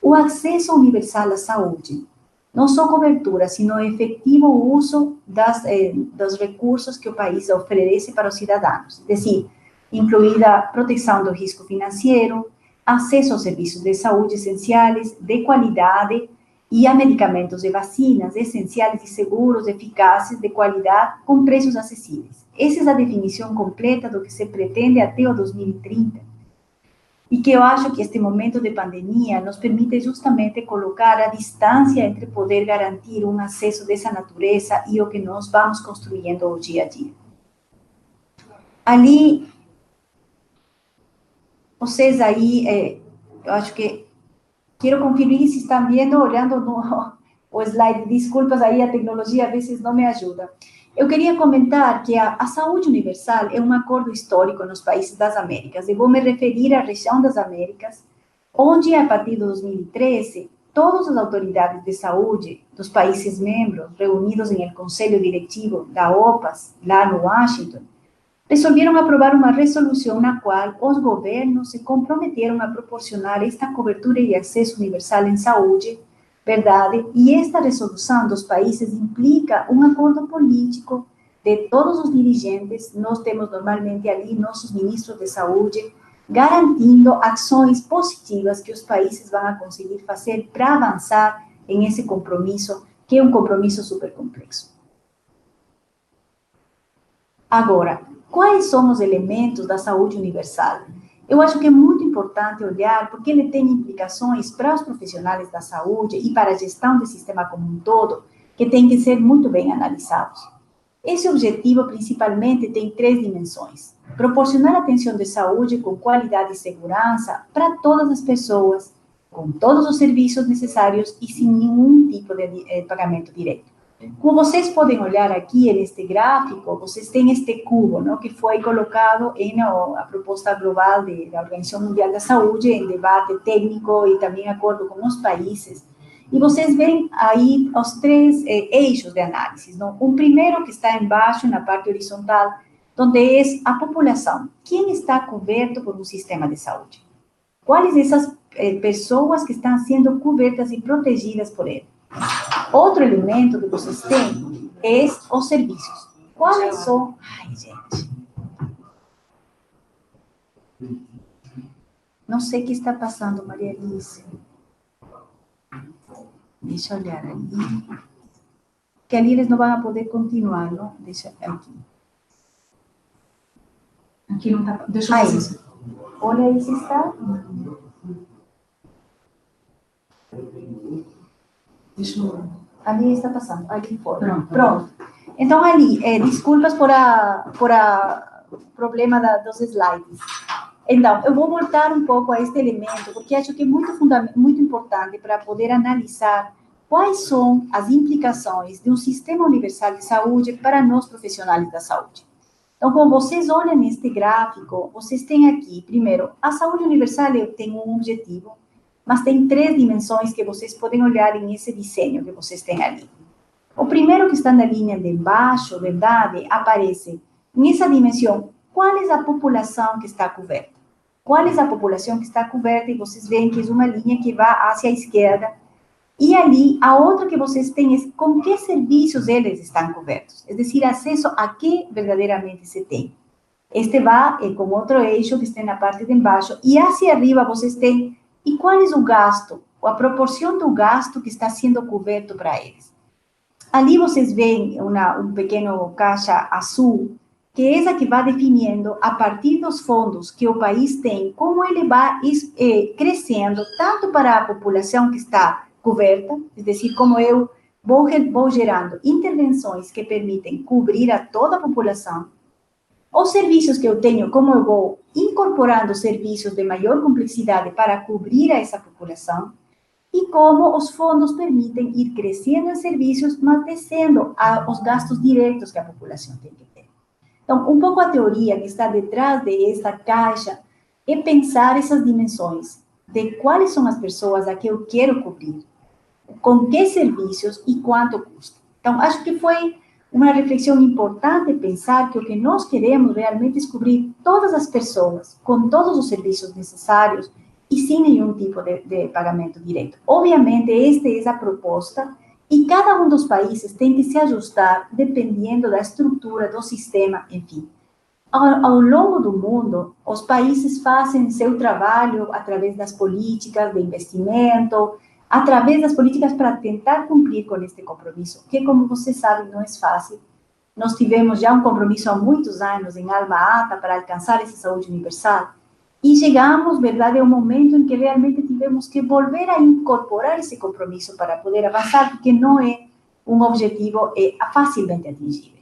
o acesso universal à saúde. Não só cobertura, sino efetivo uso dos recursos que o país oferece para os cidadãos, é decir, incluída a proteção do risco financeiro, acesso aos serviços de saúde essenciais, de qualidade, e a medicamentos e vacinas essenciais e seguros, eficazes, de qualidade, com preços acessíveis. Essa é a definição completa do que se pretende até o 2030. E que eu acho que este momento de pandemia nos permite justamente colocar a distância entre poder garantir um acesso dessa natureza e o que nós vamos construindo o dia a dia. Ali, vocês aí, eu acho que quero conferir se estão vendo, olhando o slide. Desculpas aí, a tecnologia às vezes não me ajuda. Eu queria comentar que a saúde universal é um acordo histórico nos países das Américas. Eu vou me referir à região das Américas, onde, a partir de 2013, todas as autoridades de saúde dos países membros, reunidos em el Conselho Diretivo da OPAS, lá no Washington, resolveram aprovar uma resolução na qual os governos se comprometeram a proporcionar esta cobertura e acesso universal em saúde, verdade? E esta resolução dos países implica um acordo político de todos os dirigentes. Nós temos normalmente ali nossos ministros de saúde, garantindo ações positivas que os países vão conseguir fazer para avançar em esse compromisso, que é um compromisso super complexo. Agora, quais são os elementos da saúde universal? Eu acho que é muito importante olhar, porque ele tem implicações para os profissionais da saúde e para a gestão do sistema como um todo, que tem que ser muito bem analisados. Esse objetivo, principalmente, tem 3 dimensões. Proporcionar atenção de saúde com qualidade e segurança para todas as pessoas, com todos os serviços necessários e sem nenhum tipo de pagamento direto. Como vocês podem olhar aqui neste gráfico, vocês têm este cubo, não, que foi colocado a proposta global da Organização Mundial da Saúde em debate técnico e também em acordo com os países. E vocês veem aí os três eixos de análise. Não? Um primeiro que está embaixo, na parte horizontal, onde é a população. Quem está coberto por um sistema de saúde? Quais essas pessoas que estão sendo cobertas e protegidas por ele? Outro elemento que vocês têm é os serviços. Quais são... Ai, gente. Não sei o que está passando, Maria Alice. Deixa eu olhar ali. Que ali eles não vão poder continuar, não? Deixa aqui. Aqui não está... Deixa eu ver isso. Olha aí se está. Deixa eu... Ali está passando, ali fora. Pronto. Então, ali, desculpas por o problema dos slides. Então, eu vou voltar um pouco a este elemento, porque acho que é muito importante para poder analisar quais são as implicações de um sistema universal de saúde para nós profissionais da saúde. Então, como vocês olham neste gráfico, vocês têm aqui, primeiro, a saúde universal tem um objetivo, mas tem três dimensões que vocês podem olhar nesse desenho que vocês têm ali. O primeiro que está na linha de baixo, verdade, aparece nessa dimensão, qual é a população que está coberta? Qual é a população que está coberta? E vocês veem que é uma linha que vai hacia a esquerda. E ali, a outra que vocês têm é com que serviços eles estão cobertos. É decir, acesso a que verdadeiramente se tem. Este vai com outro eixo que está na parte de baixo. E hacia arriba vocês têm... E qual é o gasto? Ou a proporção do gasto que está sendo coberto para eles. Ali vocês veem um pequeno caixa azul, que é essa que vai definindo, a partir dos fundos que o país tem, como ele vai crescendo, tanto para a população que está coberta, é decir, como eu vou gerando intervenções que permitem cobrir a toda a população, os serviços que eu tenho, como eu vou incorporando serviços de maior complexidade para cobrir a essa população, e como os fundos permitem ir crescendo em serviços, mas descendo os gastos diretos que a população tem que ter. Então, um pouco a teoria que está detrás dessa caixa é pensar essas dimensões de quais são as pessoas a que eu quero cobrir, com que serviços e quanto custa. Então, acho que foi uma reflexão importante pensar que o que nós queremos realmente é cobrir todas as pessoas, com todos os serviços necessários e sem nenhum tipo de pagamento direto. Obviamente, esta é a proposta e cada um dos países tem que se ajustar dependendo da estrutura do sistema, enfim. Ao longo do mundo, os países fazem seu trabalho através das políticas de investimento, através das políticas para tentar cumprir com este compromisso, que, como vocês sabem, não é fácil. Nós tivemos já um compromisso há muitos anos em Alma Ata para alcançar essa saúde universal, e chegamos, verdade, a um momento em que realmente tivemos que volver a incorporar esse compromisso para poder avançar, porque não é um objetivo facilmente atingível.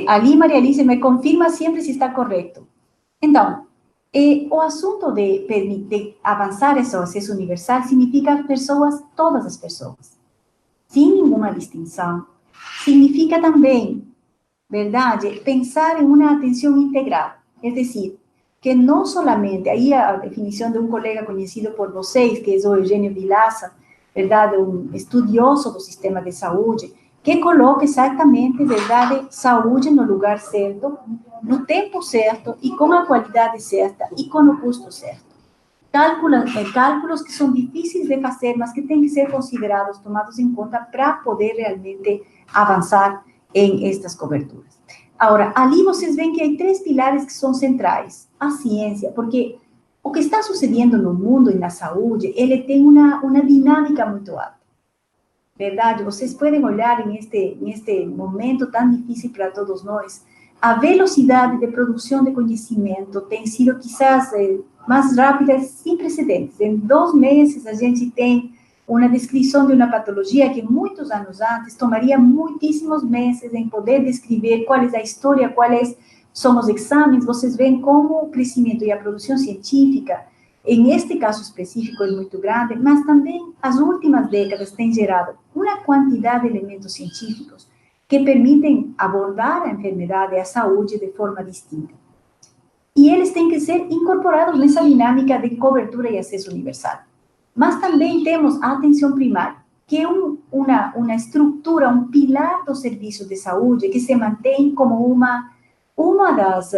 Ali, Maria Alice me confirma sempre se está correto. Então, o assunto de permitir avançar esse acesso universal significa pessoas, todas as pessoas, sem nenhuma distinção. Significa também, verdade, pensar em uma atenção integral, é decir, que não solamente, aí a definição de um colega conhecido por vocês, que é o Eugênio Vilaça, verdade, um estudioso do sistema de saúde, que coloca exatamente, verdade, saúde no lugar certo, no tempo certo e com a qualidade certa e com o custo certo. Cálculos que são difíceis de fazer, mas que têm que ser considerados, tomados em conta para poder realmente avançar em estas coberturas. Agora, ali vocês veem que há três pilares que são centrais. A ciência, porque o que está sucedendo no mundo e na saúde, ele tem uma dinâmica muito alta. Verdade? Vocês podem olhar neste momento tão difícil para todos nós, a velocidade de produção de conhecimento tem sido, quizás, mais rápida sem precedentes. Em 2 meses, a gente tem uma descrição de uma patologia que muitos anos antes tomaria muitíssimos meses em poder descrever qual é a história, quais são os exames. Vocês veem como o crescimento e a produção científica em este caso específico é muito grande, mas também as últimas décadas têm gerado uma quantidade de elementos científicos que permitem abordar a enfermidade e a saúde de forma distinta. E eles têm que ser incorporados nessa dinâmica de cobertura e acesso universal. Mas também temos a atenção primária, que é uma estrutura, um pilar do serviço de saúde que se mantém como uma das,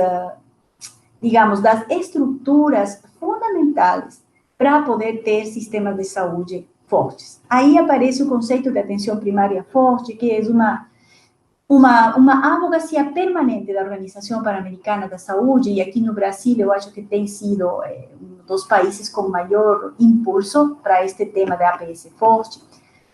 digamos, das estruturas fundamentais para poder ter sistemas de saúde fortes. Aí aparece o conceito de atenção primária forte, que é uma advocacia permanente da Organização Pan-Americana da Saúde, e aqui no Brasil eu acho que tem sido um dos países com maior impulso para este tema da APS forte,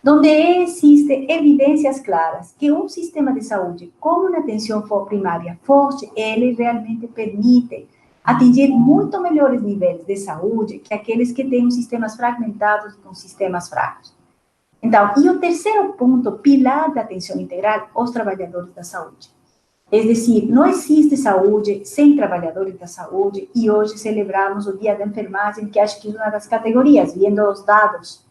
onde existem evidências claras que um sistema de saúde com uma atenção primária forte, ele realmente permite atingir muito melhores níveis de saúde que aqueles que têm sistemas fragmentados com sistemas fracos. Então, e o terceiro ponto, pilar da atenção integral, os trabalhadores da saúde. É decir, não existe saúde sem trabalhadores da saúde, e hoje celebramos o Dia da Enfermagem, que acho que é uma das categorias, vendo os dados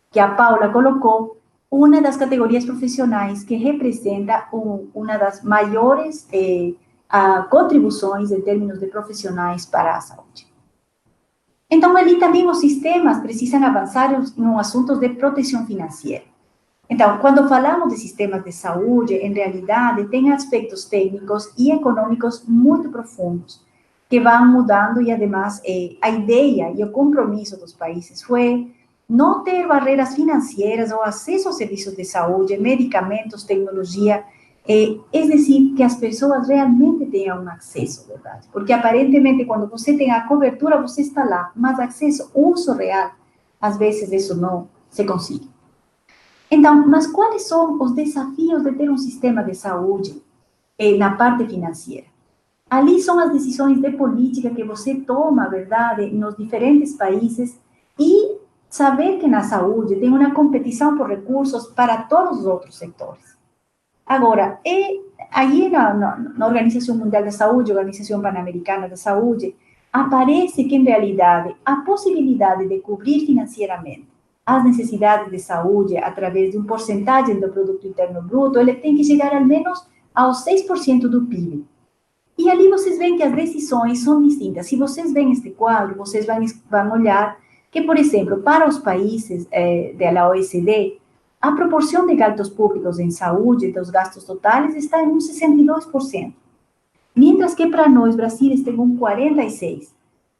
que a Paula colocou, uma das categorias profissionais que representa uma das maiores contribuições em termos de profissionais para a saúde. Então, ali também os sistemas precisam avançar em assuntos de proteção financeira. Então, quando falamos de sistemas de saúde, em realidade, tem aspectos técnicos e econômicos muito profundos, que vão mudando, e, además, a ideia e o compromisso dos países foi não ter barreiras financeiras ou acesso a serviços de saúde, medicamentos, tecnologia, é decir, que as pessoas realmente tenham um acesso, verdade? Porque, aparentemente, quando você tem a cobertura, você está lá, mas acesso, uso real, às vezes isso não se consegue. Então, mas quais são os desafios de ter um sistema de saúde na parte financeira? Ali são as decisões de política que você toma, verdade, nos diferentes países, e saber que na saúde tem uma competição por recursos para todos os outros setores. Agora, aí na Organização Mundial da Saúde, Organização Pan-Americana da Saúde, aparece que, em realidade, a possibilidade de cobrir financeiramente as necessidades de saúde através de uma porcentagem do Produto Interno Bruto, ele tem que chegar ao menos aos 6% do PIB. E ali vocês veem que as decisões são distintas. Se vocês veem este quadro, vocês vão olhar que, por exemplo, para os países da OECD, a proporção de gastos públicos em saúde, dos gastos totais, está em uns 62%. Mientras que para nós, Brasil, está em 46%.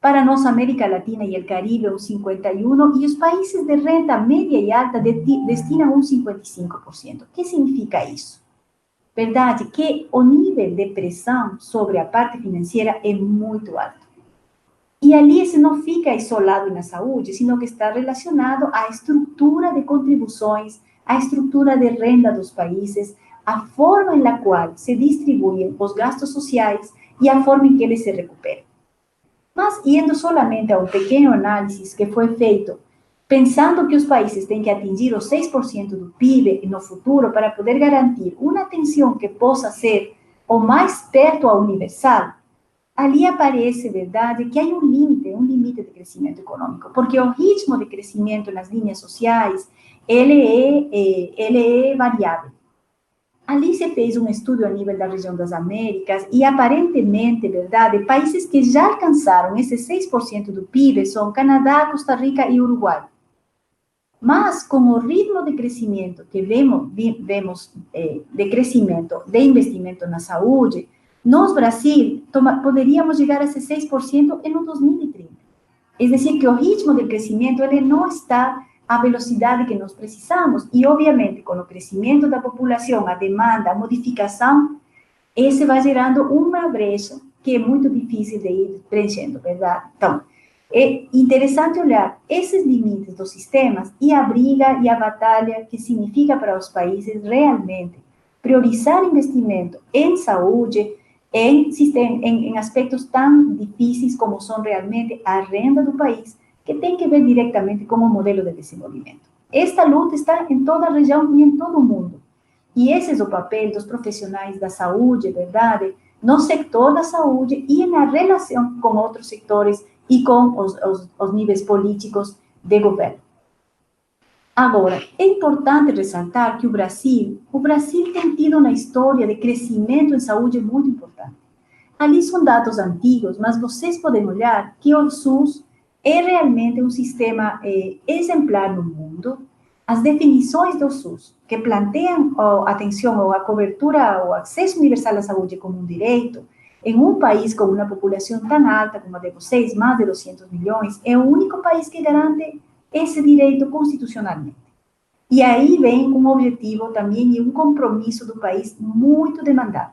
Para nós, América Latina e o Caribe, uns 51%. E os países de renda média e alta destinam uns 55%. O que significa isso? Verdade que o nível de pressão sobre a parte financeira é muito alto. E ali isso não fica isolado na saúde, sino que está relacionado à estrutura de contribuições, à estrutura de renda dos países, a forma na qual se distribuem os gastos sociais e a forma em que eles se recuperam. Mas, indo solamente a um pequeno análise que foi feito, pensando que os países têm que atingir os 6% do PIB no futuro para poder garantir uma atenção que possa ser o mais perto ao universal, ali aparece, verdade, que há um limite de crescimento econômico, porque o ritmo de crescimento nas linhas sociais, ele é variável. Ali se fez um estudo a nível da região das Américas e, aparentemente, verdade, países que já alcançaram esse 6% do PIB são Canadá, Costa Rica e Uruguai. Mas, com o ritmo de crescimento que vemos de crescimento, de investimento na saúde, nós, Brasil, poderíamos chegar a esse 6% em 2030. É decir, que o ritmo de crescimento ele não está à velocidade que nós precisamos. E, obviamente, com o crescimento da população, a demanda, a modificação, esse vai gerando uma brecha que é muito difícil de ir preenchendo, verdade? Então, é interessante olhar esses limites dos sistemas e a briga e a batalha que significa para os países realmente priorizar investimento em saúde, em aspectos tão difíceis como são realmente a renda do país, que tem que ver diretamente com o modelo de desenvolvimento. Esta luta está em toda a região e em todo o mundo. E esse é o papel dos profissionais da saúde, verdade, no setor da saúde e na relação com outros setores e com os níveis políticos de governo. Agora, é importante ressaltar que o Brasil tem tido uma história de crescimento em saúde muito importante. Ali são dados antigos, mas vocês podem olhar que o SUS é realmente um sistema exemplar no mundo. As definições do SUS, que planteiam a cobertura, o acesso universal à saúde como um direito, em um país com uma população tão alta como a de vocês, mais de 200 milhões, é o único país que garante esse direito constitucionalmente. E aí vem um objetivo também e um compromisso do país muito demandado.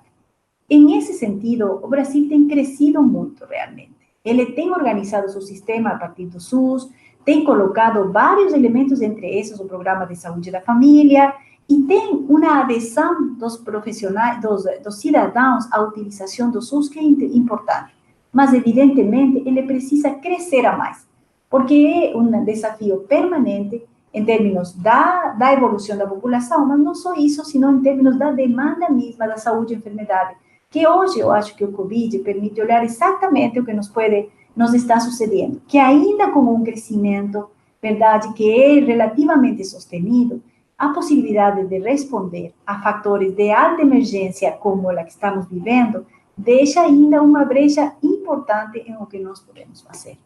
Em esse sentido, o Brasil tem crescido muito realmente. Ele tem organizado seu sistema a partir do SUS, tem colocado vários elementos, entre esses o programa de saúde da família, e tem uma adesão dos profissionais, dos cidadãos à utilização do SUS que é importante. Mas, evidentemente, ele precisa crescer a mais, porque é um desafio permanente em termos da evolução da população, mas não só isso, senão em termos da demanda mesma da saúde e enfermidade, que hoje eu acho que o Covid permite olhar exatamente o que nos está sucedendo, que ainda com um crescimento, verdade, que é relativamente sustenido, a possibilidade de responder a fatores de alta emergência como a que estamos vivendo, deixa ainda uma brecha importante em o que nós podemos fazer.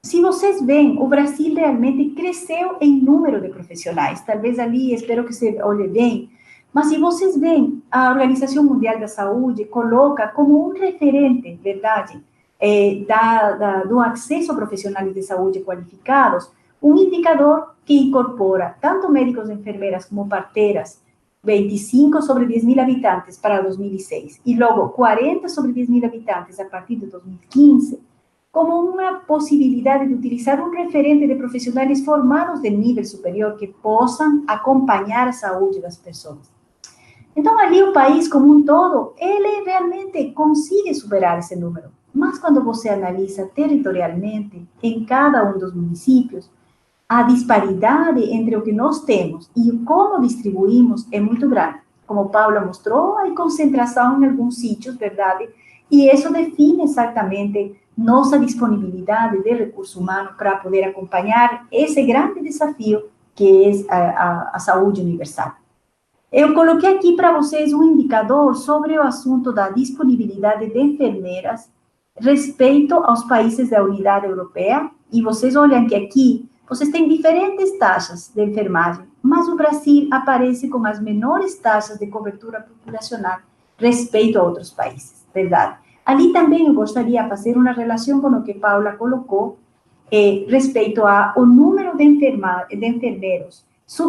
Se vocês veem, o Brasil realmente cresceu em número de profissionais, talvez ali, espero que você olhe bem, mas se vocês veem, a Organização Mundial da Saúde coloca como um referente, verdade, do acesso a profissionais de saúde qualificados, um indicador que incorpora tanto médicos, enfermeiras como parteiras, 25 sobre 10 mil habitantes para 2006, e logo 40 sobre 10 mil habitantes a partir de 2015, como uma possibilidade de utilizar um referente de profissionais formados de nível superior que possam acompanhar a saúde das pessoas. Então, ali o país como um todo, ele realmente consegue superar esse número. Mas quando você analisa territorialmente, em cada um dos municípios, a disparidade entre o que nós temos e como distribuímos é muito grande. Como Paula mostrou, há concentração em alguns sítios, verdade? E isso define exatamente nossa disponibilidade de recurso humano para poder acompanhar esse grande desafio que é a saúde universal. Eu coloquei aqui para vocês um indicador sobre o assunto da disponibilidade de enfermeiras respeito aos países da Unidade Europeia, e vocês olham que aqui vocês têm diferentes taxas de enfermagem, mas o Brasil aparece com as menores taxas de cobertura populacional respeito a outros países, verdade? Ali também eu gostaria de fazer uma relação com o que Paula colocou respeito ao número de enfermeiros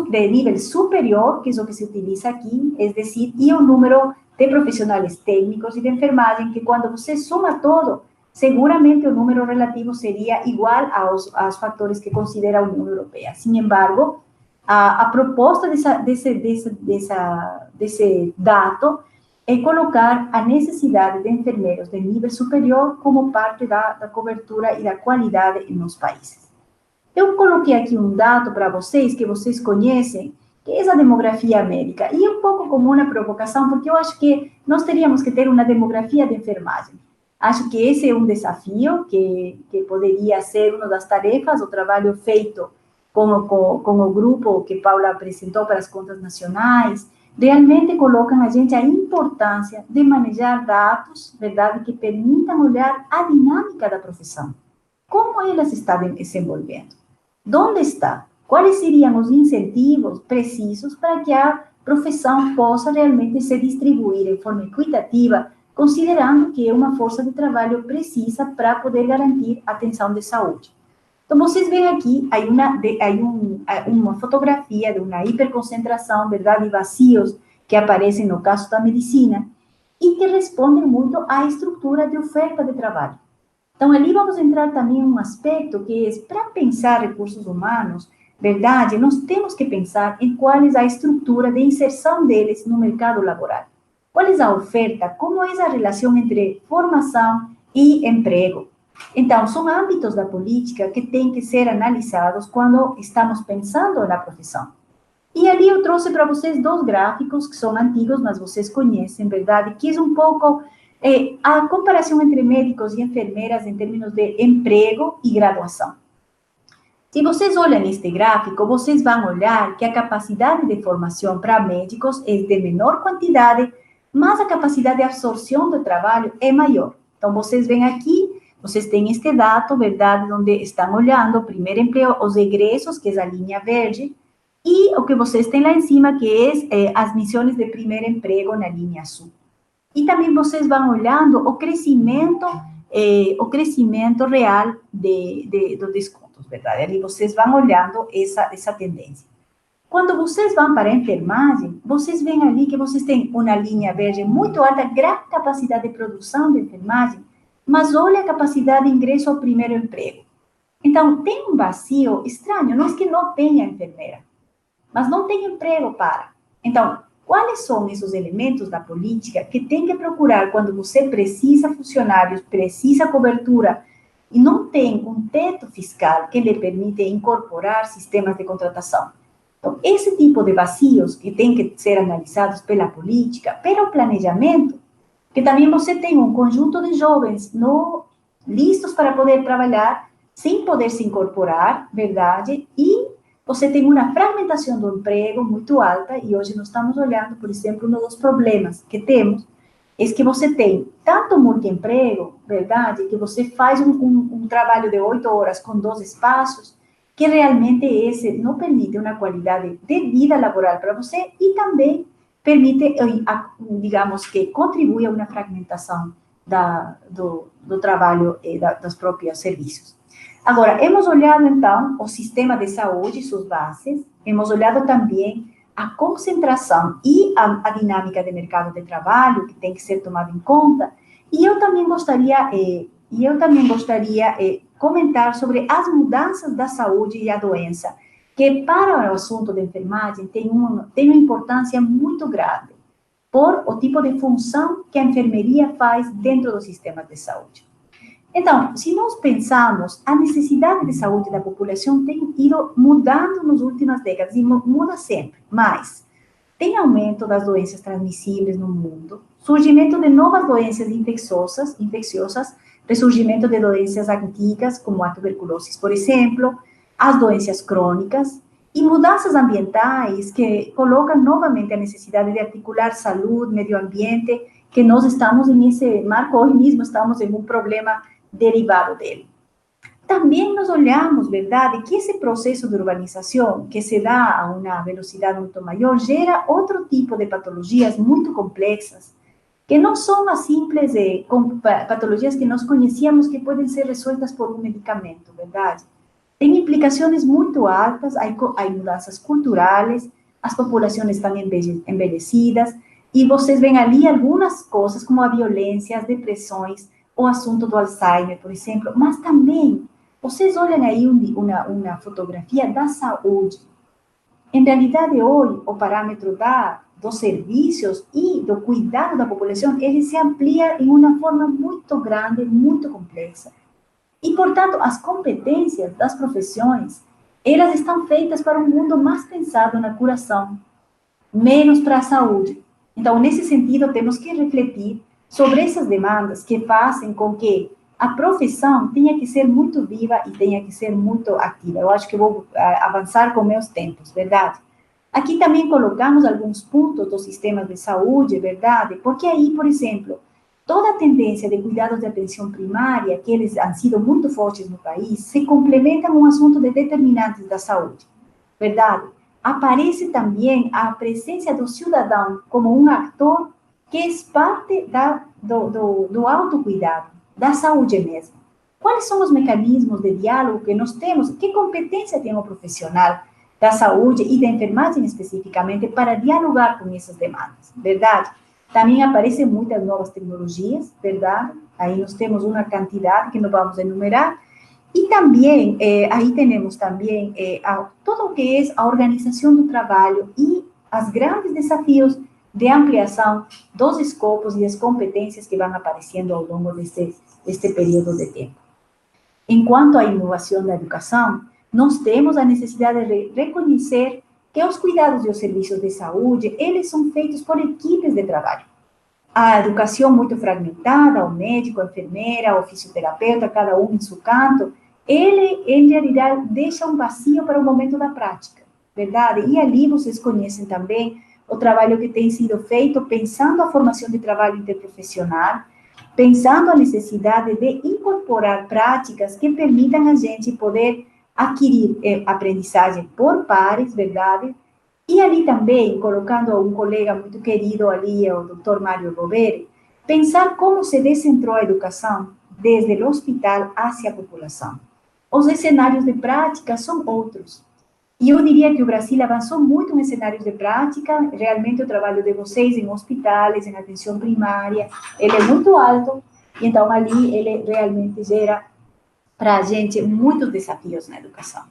de nível superior, que é o que se utiliza aqui, é decir, e o número de profissionais técnicos e de enfermagem, que quando você soma todo, seguramente o número relativo seria igual aos fatores que considera a União Europeia. Sin embargo, a proposta desse dado é colocar a necessidade de enfermeiros de nível superior como parte da cobertura e da qualidade nos países. Eu coloquei aqui um dado para vocês, que vocês conhecem, que é a demografia médica. E é um pouco como uma provocação, porque eu acho que nós teríamos que ter uma demografia de enfermagem. Acho que esse é um desafio que poderia ser uma das tarefas, o trabalho feito com o grupo que Paula apresentou para as contas nacionais, realmente colocam a gente a importância de manejar dados, verdade, que permitam olhar a dinâmica da profissão. Como ela se está desenvolvendo? Onde está? Quais seriam os incentivos precisos para que a profissão possa realmente se distribuir em forma equitativa, considerando que é uma força de trabalho precisa para poder garantir a atenção de saúde? Então, vocês veem aqui, há uma fotografia de uma hiperconcentração, verdade, vazios que aparecem no caso da medicina e que respondem muito à estrutura de oferta de trabalho. Então, ali vamos entrar também em um aspecto que é, para pensar recursos humanos, verdade, nós temos que pensar em qual é a estrutura de inserção deles no mercado laboral. Qual é a oferta, como é a relação entre formação e emprego. Então, são âmbitos da política que têm que ser analisados quando estamos pensando na profissão. E ali eu trouxe para vocês dois gráficos que são antigos, mas vocês conhecem, verdade, que é um pouco a comparação entre médicos e enfermeiras em termos de emprego e graduação. Se vocês olham este gráfico, vocês vão olhar que a capacidade de formação para médicos é de menor quantidade, mas a capacidade de absorção do trabalho é maior. Então, vocês veem aqui, vocês têm este dado, verdade, onde estão olhando o primeiro emprego, os egressos, que é a linha verde, e o que vocês têm lá em cima, que é as missões de primeiro emprego na linha azul. E também vocês vão olhando o crescimento real do descontos, verdade? Ali vocês vão olhando essa tendência. Quando vocês vão para a enfermagem, vocês veem ali que vocês têm uma linha verde muito alta, grande capacidade de produção de enfermagem, mas olha a capacidade de ingresso ao primeiro emprego. Então, tem um vazio estranho, não é que não tenha enfermeira, mas não tem emprego para. Então, quais são esses elementos da política que tem que procurar quando você precisa funcionários, precisa cobertura e não tem um teto fiscal que lhe permite incorporar sistemas de contratação? Então, esse tipo de vazios que tem que ser analisados pela política, pelo planejamento, que também você tem um conjunto de jovens listos para poder trabalhar, sem poder se incorporar, verdade? E você tem uma fragmentação do emprego muito alta, e hoje nós estamos olhando, por exemplo, um dos problemas que temos, é que você tem tanto multiemprego, verdade, que você faz um trabalho de 8 horas com 2 espaços, que realmente esse não permite uma qualidade de vida laboral para você e também permite, digamos, que contribui a uma fragmentação do trabalho e dos próprios serviços. Agora, hemos olhado, então, o sistema de saúde e suas bases, hemos olhado também a concentração e a dinâmica de mercado de trabalho, que tem que ser tomada em conta, e eu também gostaria comentar sobre as mudanças da saúde e a doença, que para o assunto da enfermagem tem uma importância muito grande, por o tipo de função que a enfermeria faz dentro do sistema de saúde. Então, se nós pensarmos, a necessidade de saúde da população tem ido mudando nas últimas décadas, e muda sempre, mas tem aumento das doenças transmissíveis no mundo, surgimento de novas doenças infecciosas, ressurgimento de doenças antigas, como a tuberculose, por exemplo, as doenças crônicas, e mudanças ambientais que colocam novamente a necessidade de articular saúde, meio ambiente, que nós estamos nesse marco, hoje mesmo estamos em um problema derivado dele. Também nós olhamos, verdade, que esse processo de urbanização, que se dá a uma velocidade muito maior, gera outro tipo de patologias muito complexas, que não são as simples patologias que nós conhecíamos que podem ser resolvidas por um medicamento, verdade? Tem implicações muito altas, há mudanças culturais, as populações estão envelhecidas, e vocês veem ali algumas coisas, como a violência, as depressões, o assunto do Alzheimer, por exemplo, mas também, vocês olham aí uma fotografia da saúde. Em realidade, hoje, o parâmetro dos serviços e do cuidado da população, ele se amplia em uma forma muito grande, muito complexa. E, portanto, as competências das profissões, elas estão feitas para um mundo mais pensado na curação, menos para a saúde. Então, nesse sentido, temos que refletir sobre essas demandas que fazem com que a profissão tenha que ser muito viva e tenha que ser muito ativa. Eu acho que vou avançar com meus tempos, verdade? Aqui também colocamos alguns pontos dos sistemas de saúde, verdade? Porque aí, por exemplo, toda a tendência de cuidados de atenção primária, que eles han sido muito fortes no país, se complementa com o assunto de determinantes da saúde, verdade? Aparece também a presença do cidadão como um ator que é parte do autocuidado, da saúde mesmo. Quais são os mecanismos de diálogo que nós temos? Que competência tem o profissional da saúde e da enfermagem especificamente para dialogar com essas demandas, verdade? Também aparecem muitas novas tecnologias, verdade? Aí nós temos uma quantidade que não vamos enumerar. E também, aí temos também todo o que é a organização do trabalho e os grandes desafios de ampliação dos escopos e as competências que vão aparecendo ao longo deste período de tempo. Enquanto à inovação da educação, nós temos a necessidade de reconhecer que os cuidados e os serviços de saúde, eles são feitos por equipes de trabalho. a educação muito fragmentada, o médico, a enfermeira, o fisioterapeuta, cada um em seu canto, ele, em realidade, deixa um vazio para o momento da prática, verdade? E ali vocês conhecem também o trabalho que tem sido feito, pensando a formação de trabalho interprofissional, pensando a necessidade de incorporar práticas que permitam a gente poder adquirir aprendizagem por pares, verdade? E ali também, colocando um colega muito querido ali, o Dr. Mário Roveri, pensar como se descentrou a educação desde o hospital hacia a população. Os cenários de prática são outros. E eu diria que o Brasil avançou muito em cenários de prática, realmente o trabalho de vocês em hospitais, em atenção primária, ele é muito alto, então ali ele realmente gera para a gente muitos desafios na educação.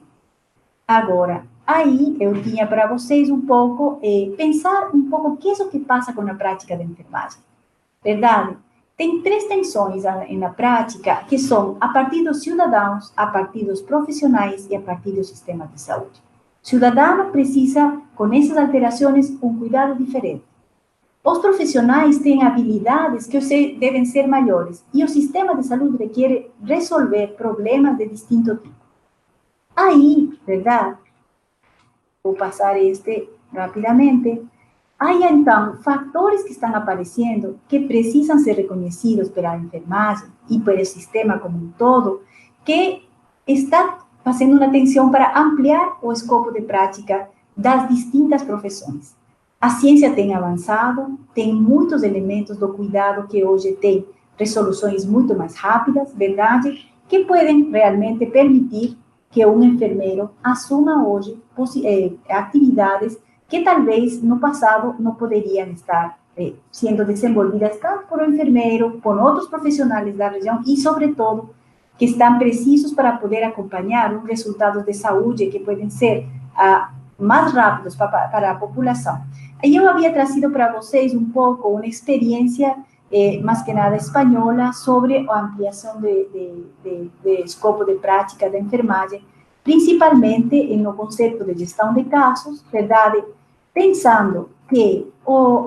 Agora, aí eu tinha para vocês um pouco, pensar um pouco o que é isso que passa com a prática da enfermagem. Verdade? Tem 3 tensões na prática, que são a partir dos cidadãos, a partir dos profissionais e a partir do sistema de saúde. O cidadão precisa, com essas alterações, um cuidado diferente. Os profissionais têm habilidades que devem ser maiores, e o sistema de saúde requer resolver problemas de distinto tipo. Aí, verdade? Vou passar rapidamente. Aí, então, fatores que estão aparecendo que precisam ser reconhecidos pela enfermagem e pelo sistema como um todo, que está fazendo uma atenção para ampliar o escopo de prática das distintas profissões. A ciência tem avançado, tem muitos elementos do cuidado que hoje tem resoluções muito mais rápidas, verdade? Que podem realmente permitir que um enfermeiro assuma hoje atividades que talvez no passado não poderiam estar sendo desenvolvidas tanto por um enfermeiro, por outros profissionais da região e, sobretudo, que estão precisos para poder acompanhar os resultados de saúde que podem ser mais rápidos para a população. Aí eu havia trazido para vocês um pouco uma experiência, mais que nada espanhola, sobre a ampliação de escopo de prática da enfermagem, principalmente no conceito de gestão de casos, verdade? Pensando que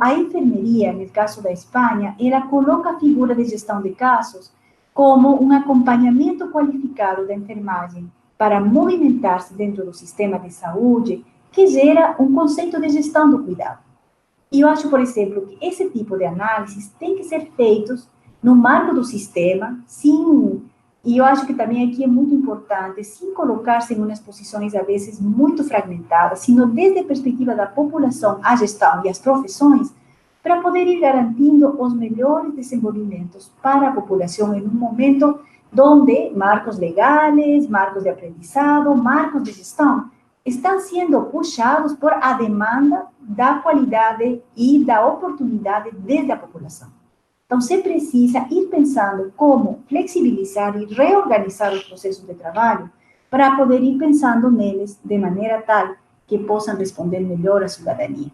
a enfermeria, no caso da Espanha, ela coloca a figura de gestão de casos como um acompanhamento qualificado da enfermagem para movimentar-se dentro do sistema de saúde, que gera um conceito de gestão do cuidado. E eu acho, por exemplo, que esse tipo de análises tem que ser feitos no marco do sistema, sim, e eu acho que também aqui é muito importante, sem colocar-se em umas posições, às vezes, muito fragmentadas, sino desde a perspectiva da população, a gestão e as profissões, para poder ir garantindo os melhores desenvolvimentos para a população em um momento onde marcos legais, marcos de aprendizado, marcos de gestão, estão sendo puxados por a demanda da qualidade e da oportunidade desde a população. Então, você precisa ir pensando como flexibilizar e reorganizar os processos de trabalho para poder ir pensando neles de maneira tal que possam responder melhor à cidadania.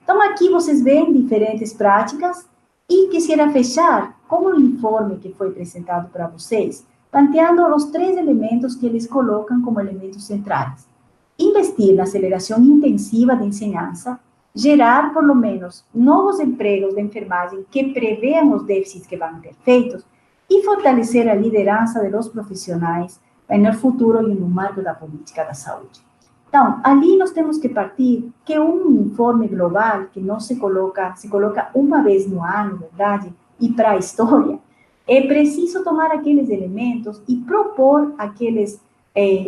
Então, aqui vocês veem diferentes práticas e quisiera fechar com o informe que foi apresentado para vocês, planteando os 3 elementos que eles colocam como elementos centrais. Investir na aceleração intensiva de ensinança, gerar, por lo menos, novos empregos de enfermagem que prevejam os déficits que vão ter feitos e fortalecer a liderança dos profissionais no futuro e no marco da política da saúde. Então, ali nós temos que partir que um informe global que não se coloca uma vez no ano, verdade, e para a história, é preciso tomar aqueles elementos e propor aqueles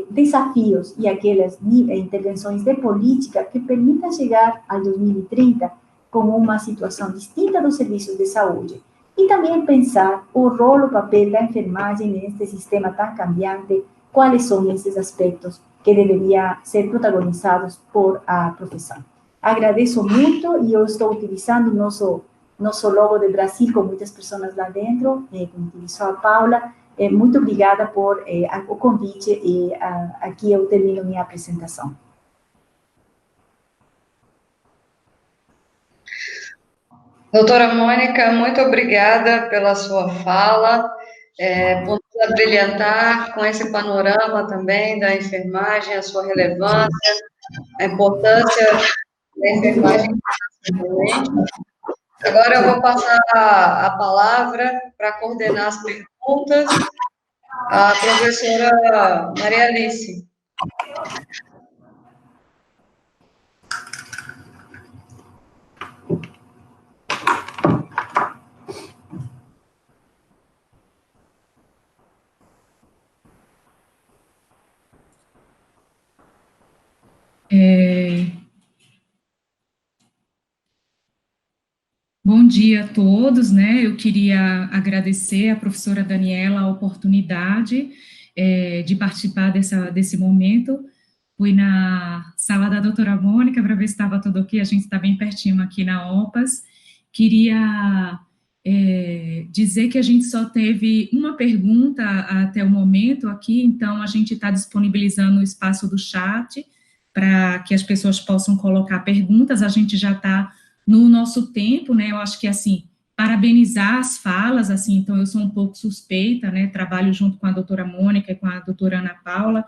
desafios e aquelas intervenções de política que permitam chegar a 2030 com uma situação distinta dos serviços de saúde. E também pensar o rol, o papel da enfermagem neste sistema tão cambiante, quais são esses aspectos que deveriam ser protagonizados por a profissão. Agradeço muito e eu estou utilizando nosso logo de Brasil com muitas pessoas lá dentro, como utilizou a Paula. Muito obrigada por o convite e aqui eu termino minha apresentação. Doutora Mônica, muito obrigada pela sua fala, por nos brilhantar com esse panorama também da enfermagem, a sua relevância, a importância da enfermagem. Agora eu vou passar a palavra para coordenar as perguntas à professora Maria Alice. Bom dia a todos, né? Eu queria agradecer à professora Daniela a oportunidade de participar desse momento. Fui na sala da doutora Mônica para ver se estava tudo ok, a gente está bem pertinho aqui na OPAS. Queria dizer que a gente só teve uma pergunta até o momento aqui, então a gente está disponibilizando o espaço do chat para que as pessoas possam colocar perguntas. A gente já está no nosso tempo, né, eu acho que, assim, parabenizar as falas, assim, então eu sou um pouco suspeita, né, trabalho junto com a doutora Mônica e com a doutora Ana Paula,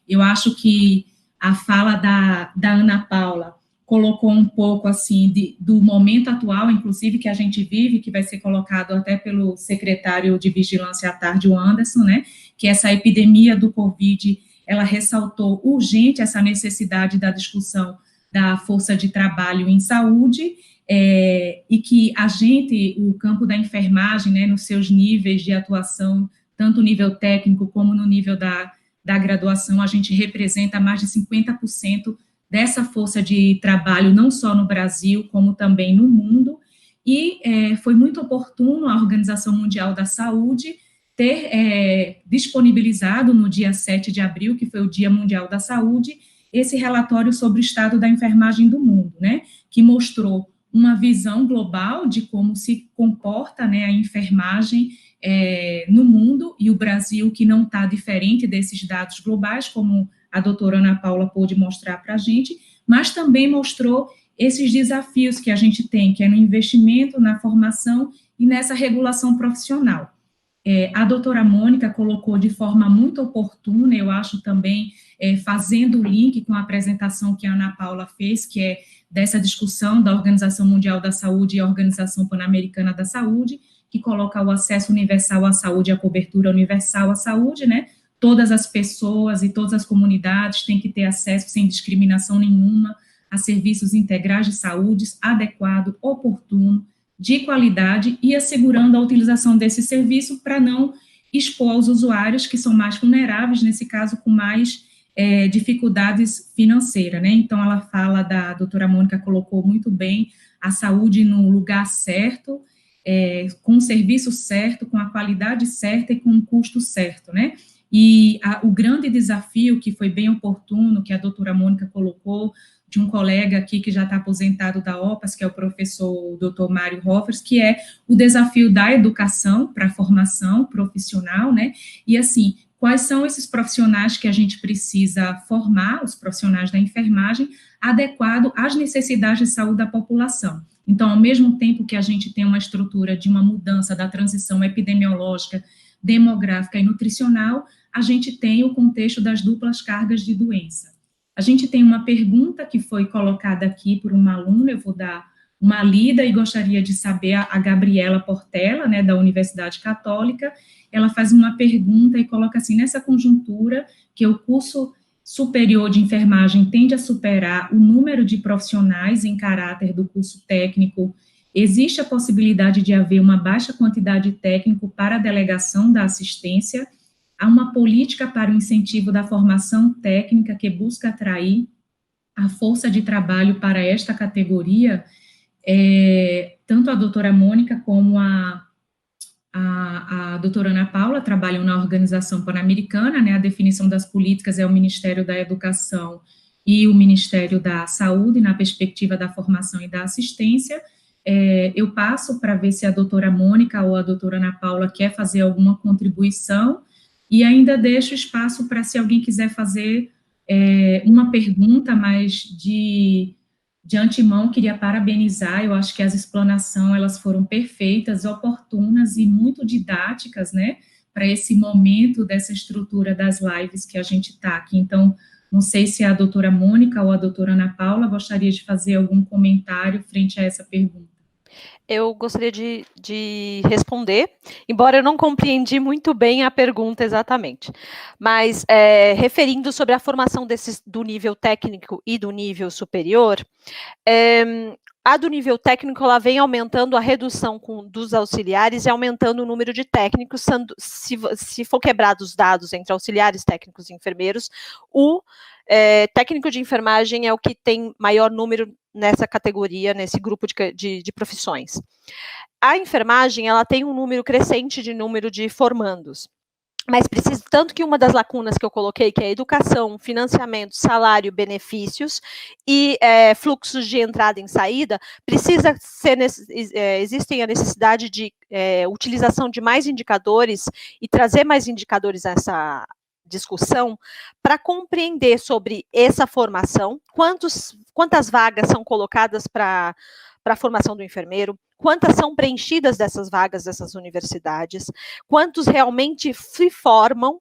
eu acho que a fala da Ana Paula colocou um pouco, assim, do momento atual, inclusive, que a gente vive, que vai ser colocado até pelo secretário de Vigilância à tarde, o Anderson, né, que essa epidemia do Covid, ela ressaltou urgente essa necessidade da discussão da força de trabalho em saúde, e que a gente, o campo da enfermagem, né, nos seus níveis de atuação, tanto no nível técnico como no nível da graduação, a gente representa mais de 50% dessa força de trabalho, não só no Brasil, como também no mundo, e foi muito oportuno a Organização Mundial da Saúde ter disponibilizado no dia 7 de abril, que foi o Dia Mundial da Saúde, esse relatório sobre o estado da enfermagem do mundo, né, que mostrou uma visão global de como se comporta, né, a enfermagem no mundo, e o Brasil, que não está diferente desses dados globais, como a doutora Ana Paula pôde mostrar para a gente, mas também mostrou esses desafios que a gente tem, que é no investimento, na formação e nessa regulação profissional. A doutora Mônica colocou de forma muito oportuna, eu acho também, fazendo o link com a apresentação que a Ana Paula fez, que é dessa discussão da Organização Mundial da Saúde e a Organização Pan-Americana da Saúde, que coloca o acesso universal à saúde, a cobertura universal à saúde, né? Todas as pessoas e todas as comunidades têm que ter acesso sem discriminação nenhuma a serviços integrais de saúde, adequado, oportuno, de qualidade, e assegurando a utilização desse serviço para não expor os usuários que são mais vulneráveis, nesse caso, com mais dificuldades financeiras, né? Então, ela fala, a doutora Mônica colocou muito bem, a saúde no lugar certo, com o serviço certo, com a qualidade certa e com o custo certo, né? E o grande desafio, que foi bem oportuno, que a doutora Mônica colocou, de um colega aqui que já está aposentado da OPAS, que é o professor Dr. Mário Hoffers, que é o desafio da educação para a formação profissional, né? E, assim, quais são esses profissionais que a gente precisa formar, os profissionais da enfermagem, adequado às necessidades de saúde da população. Então, ao mesmo tempo que a gente tem uma estrutura de uma mudança da transição epidemiológica, demográfica e nutricional, a gente tem o contexto das duplas cargas de doença. A gente tem uma pergunta que foi colocada aqui por uma aluna, eu vou dar uma lida e gostaria de saber, a Gabriela Portela, né, da Universidade Católica, ela faz uma pergunta e coloca assim, nessa conjuntura, que o curso superior de enfermagem tende a superar o número de profissionais em caráter do curso técnico, existe a possibilidade de haver uma baixa quantidade de técnico para a delegação da assistência, há uma política para o incentivo da formação técnica que busca atrair a força de trabalho para esta categoria. Tanto a doutora Mônica como a doutora Ana Paula trabalham na Organização Pan-Americana, né, a definição das políticas é o Ministério da Educação e o Ministério da Saúde, na perspectiva da formação e da assistência. Eu passo para ver se a doutora Mônica ou a doutora Ana Paula quer fazer alguma contribuição, e ainda deixo espaço para, se alguém quiser fazer uma pergunta, mas de antemão, queria parabenizar, eu acho que as explanações, elas foram perfeitas, oportunas e muito didáticas, né, para esse momento dessa estrutura das lives que a gente está aqui. Então, não sei se a doutora Mônica ou a doutora Ana Paula gostaria de fazer algum comentário frente a essa pergunta. Eu gostaria de responder, embora eu não compreendi muito bem a pergunta exatamente, mas referindo sobre a formação do nível técnico e do nível superior, a do nível técnico, ela vem aumentando a redução dos auxiliares e aumentando o número de técnicos, se for quebrado os dados entre auxiliares, técnicos e enfermeiros, o técnico de enfermagem é o que tem maior número nessa categoria, nesse grupo de profissões. A enfermagem, ela tem um número crescente de número de formandos, mas precisa, tanto que uma das lacunas que eu coloquei, que é educação, financiamento, salário, benefícios e fluxos de entrada e saída, precisa ser, existem a necessidade de utilização de mais indicadores e trazer mais indicadores a essa discussão para compreender sobre essa formação, quantas vagas são colocadas para a formação do enfermeiro, quantas são preenchidas dessas vagas dessas universidades, quantos realmente se formam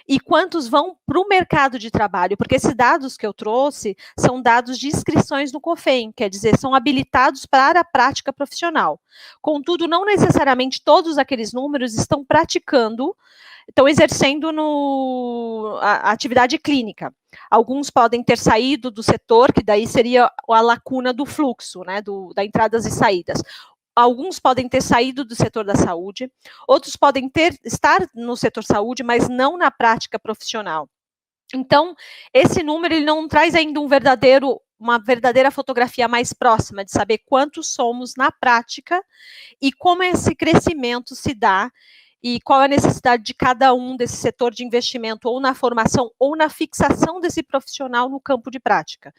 e quantos vão para o mercado de trabalho, porque esses dados que eu trouxe são dados de inscrições no COFEM, quer dizer, são habilitados para a prática profissional. Contudo, não necessariamente todos aqueles números estão praticando, estão exercendo a atividade clínica. Alguns podem ter saído do setor, que daí seria a lacuna do fluxo, né, da entradas e saídas. Alguns podem ter saído do setor da saúde, outros podem estar no setor saúde, mas não na prática profissional. Então, esse número ele não traz ainda uma verdadeira fotografia mais próxima de saber quantos somos na prática e como esse crescimento se dá e qual a necessidade de cada um desse setor de investimento, ou na formação, ou na fixação desse profissional no campo de prática.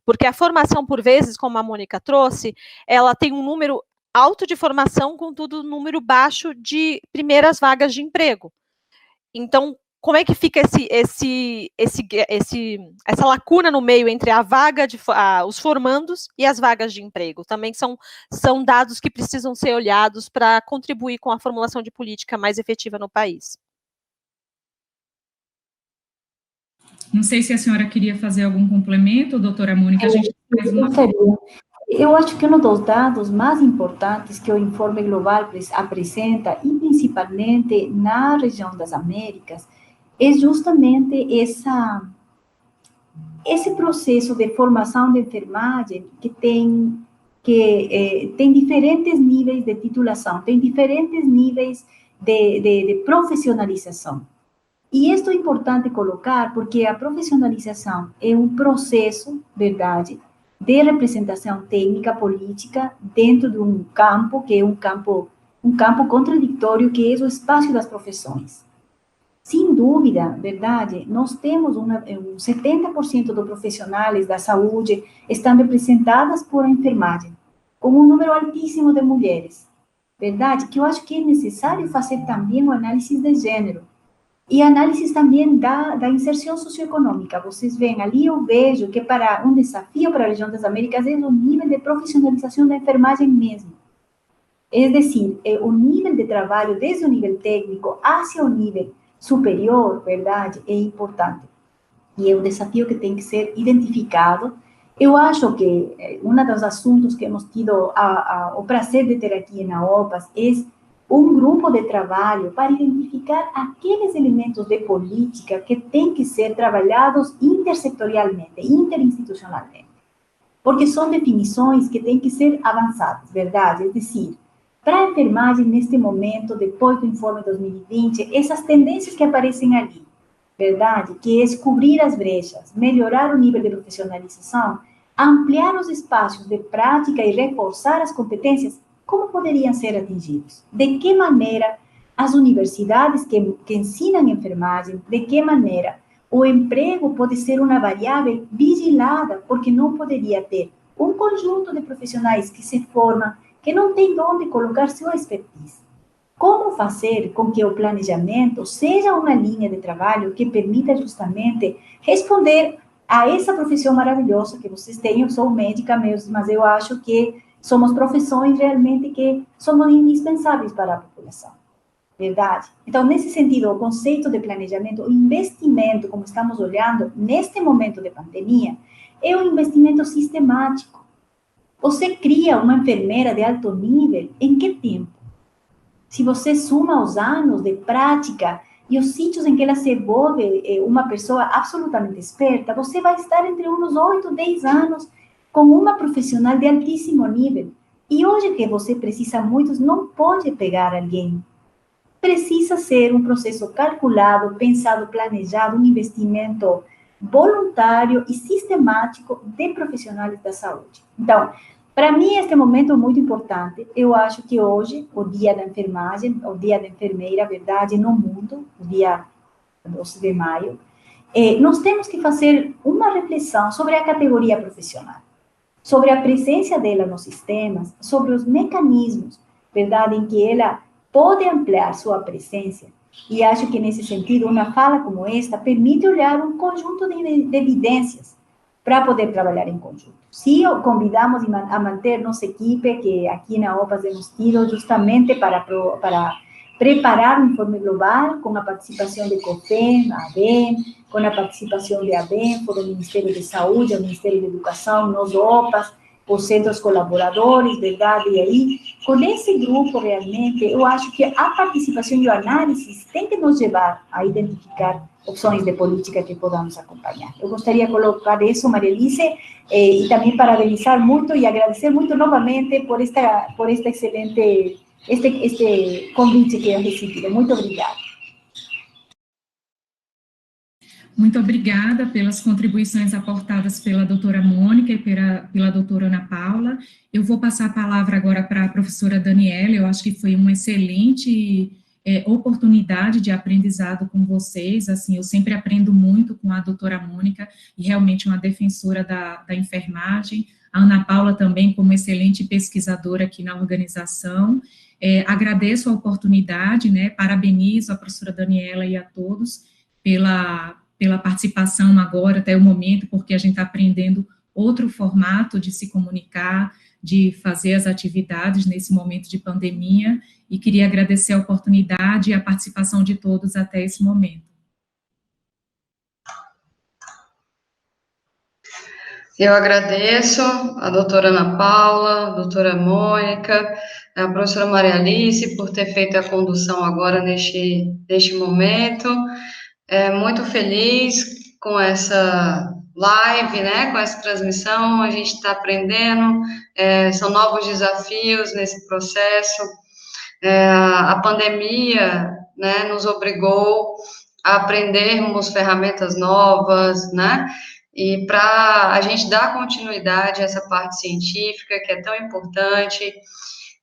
Porque a formação, por vezes, como a Mônica trouxe, ela tem um número alto de formação, contudo, um número baixo de primeiras vagas de emprego. Então, como é que fica essa lacuna no meio entre a vaga os formandos e as vagas de emprego? Também são dados que precisam ser olhados para contribuir com a formulação de política mais efetiva no país. Não sei se a senhora queria fazer algum complemento, doutora Mônica. Eu acho que um dos dados mais importantes que o Informe Global apresenta, e principalmente na região das Américas, é justamente esse processo de formação de enfermagem que tem diferentes níveis de titulação, tem diferentes níveis de profissionalização. E isso é importante colocar, porque a profissionalização é um processo, verdade, de representação técnica política dentro de um campo que é um campo contraditório, que é o espaço das profissões. Sem dúvida, verdade, nós temos 70% dos profissionais da saúde estão representadas por a enfermagem, com um número altíssimo de mulheres, verdade, que eu acho que é necessário fazer também o análise de gênero, e análise também da inserção socioeconômica. Vocês veem ali, eu vejo que para um desafio para a região das Américas é o nível de profissionalização da enfermagem mesmo. É decir, o nível de trabalho, desde o nível técnico hacia o nível superior, verdade, é importante. E é um desafio que tem que ser identificado. Eu acho que um dos assuntos que hemos tido o prazer de ter aqui na OPAS é um grupo de trabalho para identificar aqueles elementos de política que têm que ser trabalhados intersectorialmente, interinstitucionalmente. Porque são definições que têm que ser avançadas, verdade? É decir, para a enfermagem, neste momento, depois do informe 2020, essas tendências que aparecem ali, verdade? Que é cobrir as brechas, melhorar o nível de profissionalização, ampliar os espaços de prática e reforçar as competências, como poderiam ser atingidos? De que maneira as universidades que ensinam enfermagem, de que maneira o emprego pode ser uma variável vigilada, porque não poderia ter um conjunto de profissionais que se formam, que não tem onde colocar sua expertise. Como fazer com que o planejamento seja uma linha de trabalho que permita justamente responder a essa profissão maravilhosa que vocês têm? Eu sou médica mesmo, mas eu acho que somos profissões realmente que somos indispensáveis para a população, verdade? Então, nesse sentido, o conceito de planejamento, o investimento, como estamos olhando neste momento de pandemia, é um investimento sistemático. Você cria uma enfermeira de alto nível em que tempo? Se você soma os anos de prática e os sítios em que ela se envolve uma pessoa absolutamente esperta, você vai estar entre uns 8, 10 anos com uma profissional de altíssimo nível. E hoje que você precisa muito, não pode pegar alguém. Precisa ser um processo calculado, pensado, planejado, um investimento voluntário e sistemático de profissionais da saúde. Então, para mim, este momento é muito importante. Eu acho que hoje, o dia da enfermagem, o dia da enfermeira, verdade, no mundo, o dia 12 de maio, nós temos que fazer uma reflexão sobre a categoria profissional, sobre a presença dela nos sistemas, sobre os mecanismos, verdade, em que ela pode ampliar sua presença. E acho que, nesse sentido, uma fala como esta permite olhar um conjunto de evidências para poder trabalhar em conjunto. Se convidamos a manter nossa equipe, que aqui na OPAS hemos tido justamente para preparar um informe global, com a participação de COFEM, a ABEM, com a participação de ABEM, do Ministério de Saúde, do Ministério de Educação, nós OPAS, os centros colaboradores, verdade? E aí, com esse grupo, realmente, eu acho que a participação e o análise tem que nos levar a identificar opções de política que podamos acompanhar. Eu gostaria de colocar isso, Maria Alice, e também parabenizar muito e agradecer muito novamente por este excelente este convite que eu recebi. Muito obrigada. Muito obrigada pelas contribuições aportadas pela doutora Mônica e pela doutora Ana Paula. Eu vou passar a palavra agora para a professora Daniela. Eu acho que foi uma excelente oportunidade de aprendizado com vocês. Assim, eu sempre aprendo muito com a doutora Mônica, e realmente uma defensora da enfermagem. A Ana Paula também, como excelente pesquisadora aqui na organização. Agradeço a oportunidade, né, parabenizo a professora Daniela e a todos pela participação agora, até o momento, porque a gente está aprendendo outro formato de se comunicar, de fazer as atividades nesse momento de pandemia, e queria agradecer a oportunidade e a participação de todos até esse momento. Eu agradeço a doutora Ana Paula, a doutora Mônica, a professora Maria Alice por ter feito a condução agora neste momento. Muito feliz com essa live, né, com essa transmissão, a gente está aprendendo, são novos desafios nesse processo. A pandemia, né, nos obrigou a aprendermos ferramentas novas, né, e para a gente dar continuidade a essa parte científica, que é tão importante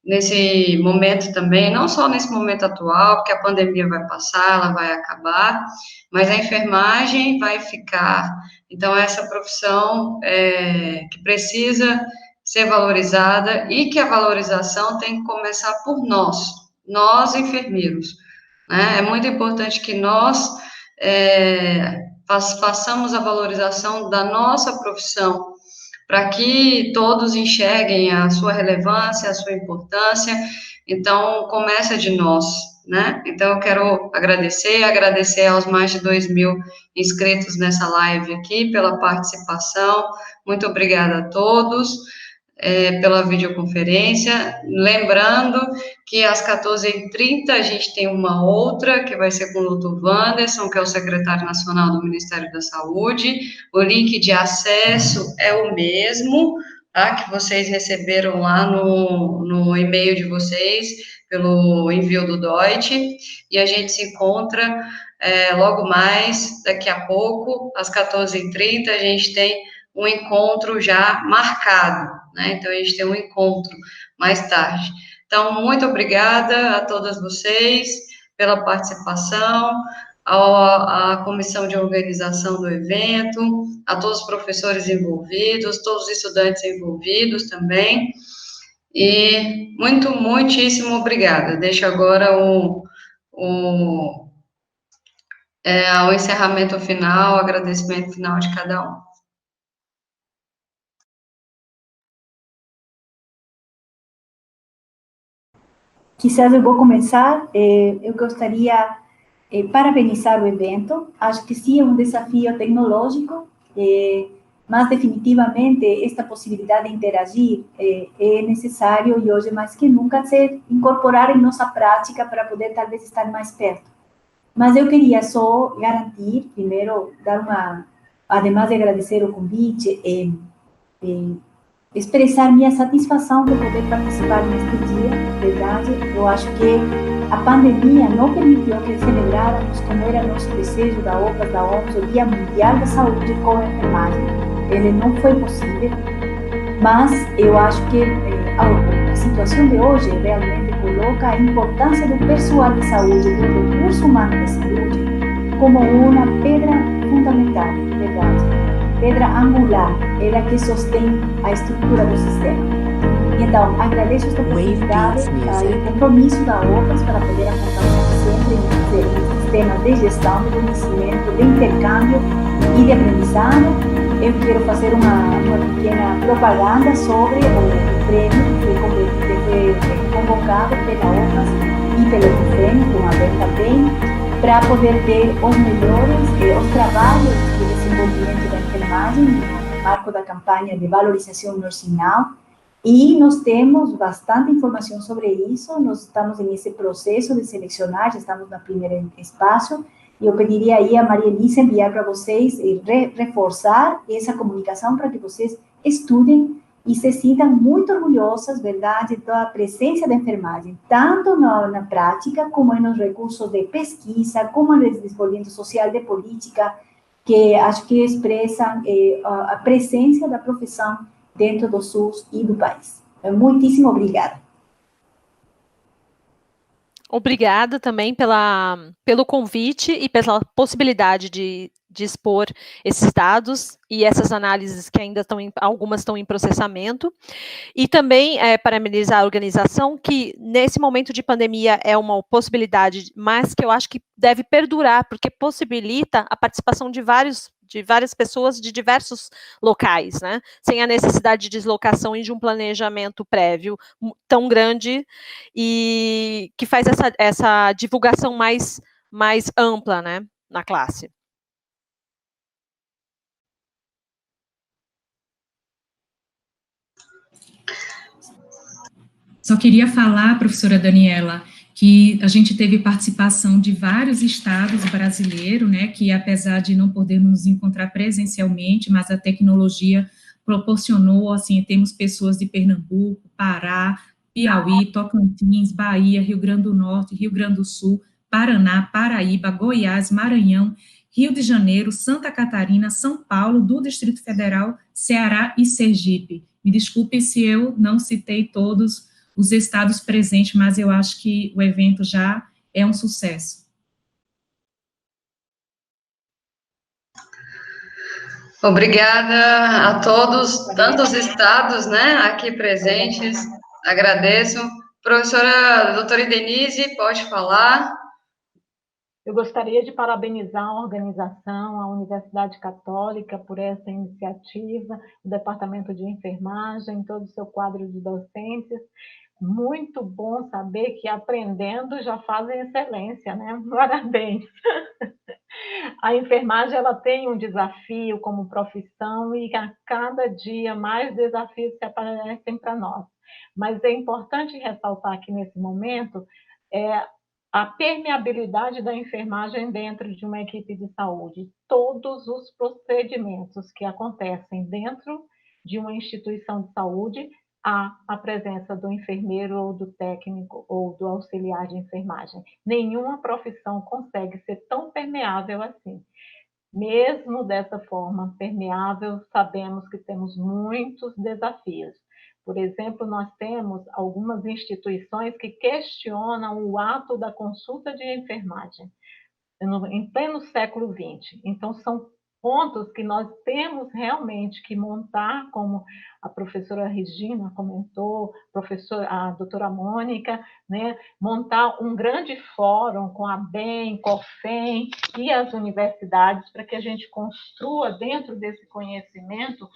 nesse momento também, não só nesse momento atual, porque a pandemia vai passar, ela vai acabar, mas a enfermagem vai ficar. Então, essa profissão que precisa ser valorizada, e que a valorização tem que começar por nós enfermeiros, né? É muito importante que nós façamos a valorização da nossa profissão, para que todos enxerguem a sua relevância, a sua importância. Então, começa de nós, né? Então, eu quero agradecer aos mais de 2.000 inscritos nessa live aqui, pela participação. Muito obrigada a todos pela videoconferência. Lembrando que às 14h30 a gente tem uma outra, que vai ser com o Dr. Wanderson, que é o secretário nacional do Ministério da Saúde. O link de acesso é o mesmo, tá? Que vocês receberam lá no e-mail de vocês, pelo envio do DOIT, e a gente se encontra logo mais, daqui a pouco, às 14h30, a gente tem um encontro já marcado, né? Então, a gente tem um encontro mais tarde. Então, muito obrigada a todas vocês pela participação, à comissão de organização do evento, a todos os professores envolvidos, todos os estudantes envolvidos também, e muitíssimo obrigada. Deixo agora o encerramento final, o agradecimento final de cada um. Quizás eu vou começar. Eu gostaria de parabenizar o evento. Acho que sim, é um desafio tecnológico, mas definitivamente esta possibilidade de interagir é necessário e hoje mais que nunca se incorporar em nossa prática para poder talvez estar mais perto. Mas eu queria só garantir, primeiro, ademais de agradecer o convite, expressar minha satisfação de poder participar neste dia, verdade? Eu acho que a pandemia não permitiu que celebráramos, como era nosso desejo da OPAS, da OMS, o Dia Mundial da Saúde com a enfermagem. Ele não foi possível, mas eu acho que a situação de hoje realmente coloca a importância do pessoal de saúde, do recurso humano de saúde, como uma pedra fundamental, verdade? Pedra angular, ela que sostém a estrutura do sistema. Então, agradeço esta oportunidade e o compromisso da OPAS para poder acompanhar sempre em sistemas de gestão, de conhecimento, de intercâmbio e de aprendizado. Eu quero fazer uma pequena propaganda sobre o prêmio que foi convocado pela OPAS e pelo prêmio, com a Bel também, para poder ter os melhores, os trabalhos de desenvolvimento da enfermagem no marco da campanha de valorização nursing-now. E nós temos bastante informação sobre isso, nós estamos nesse processo de selecionar, já estamos no primeiro espaço, e eu pediria aí a Maria Elisa enviar para vocês e reforçar essa comunicação para que vocês estudem e se sintam muito orgulhosas, verdade, da presença da enfermagem, tanto na prática, como nos recursos de pesquisa, como no desenvolvimento social de política, que acho que expressam a presença da profissão dentro do SUS e do país. Muitíssimo obrigada. Obrigada também pelo convite e pela possibilidade de expor esses dados e essas análises que ainda algumas estão em processamento. E também parabenizar a organização, que nesse momento de pandemia é uma possibilidade, mas que eu acho que deve perdurar, porque possibilita a participação de várias pessoas de diversos locais, né? Sem a necessidade de deslocação e de um planejamento prévio tão grande, e que faz essa divulgação mais ampla, né, na classe. Só queria falar, professora Daniela, que a gente teve participação de vários estados brasileiros, né, que apesar de não podermos nos encontrar presencialmente, mas a tecnologia proporcionou, assim, temos pessoas de Pernambuco, Pará, Piauí, Tocantins, Bahia, Rio Grande do Norte, Rio Grande do Sul, Paraná, Paraíba, Goiás, Maranhão, Rio de Janeiro, Santa Catarina, São Paulo, do Distrito Federal, Ceará e Sergipe. Me desculpe se eu não citei todos os estados presentes, mas eu acho que o evento já é um sucesso. Obrigada a todos, tantos estados, né, aqui presentes, agradeço. Professora doutora Denise, pode falar. Eu gostaria de parabenizar a organização, a Universidade Católica, por essa iniciativa, o Departamento de Enfermagem, todo o seu quadro de docentes. Muito bom saber que aprendendo já fazem excelência, né? Parabéns! A enfermagem, ela tem um desafio como profissão e a cada dia mais desafios se aparecem para nós. Mas é importante ressaltar aqui nesse momento a permeabilidade da enfermagem dentro de uma equipe de saúde. Todos os procedimentos que acontecem dentro de uma instituição de saúde, há a presença do enfermeiro ou do técnico ou do auxiliar de enfermagem. Nenhuma profissão consegue ser tão permeável assim. Mesmo dessa forma permeável, sabemos que temos muitos desafios. Por exemplo, nós temos algumas instituições que questionam o ato da consulta de enfermagem em pleno século XX. Então, são pontos que nós temos realmente que montar, como a professora Regina comentou, a doutora Mônica, né, montar um grande fórum com a BEM, COFEM e as universidades para que a gente construa dentro desse conhecimento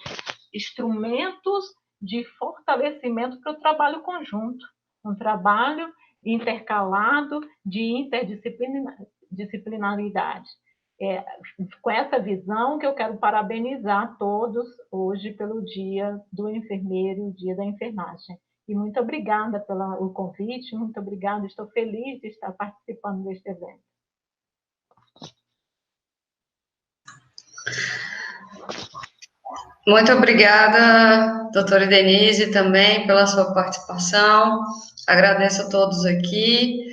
instrumentos de fortalecimento para o trabalho conjunto, um trabalho intercalado de interdisciplinaridade. com essa visão que eu quero parabenizar todos hoje pelo Dia do Enfermeiro, Dia da Enfermagem. E muito obrigada pelo convite, muito obrigada, estou feliz de estar participando deste evento. Muito obrigada, doutora Denise, também pela sua participação. Agradeço a todos aqui.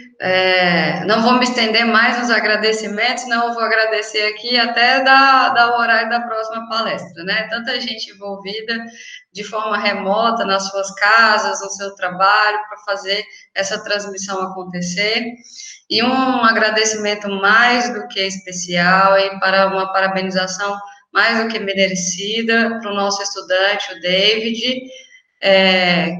Não vou me estender mais nos agradecimentos, não vou agradecer aqui até dar o horário da próxima palestra, né? Tanta gente envolvida de forma remota, nas suas casas, no seu trabalho, para fazer essa transmissão acontecer. E um agradecimento mais do que especial e para uma parabenização mais do que merecida para o nosso estudante, o David,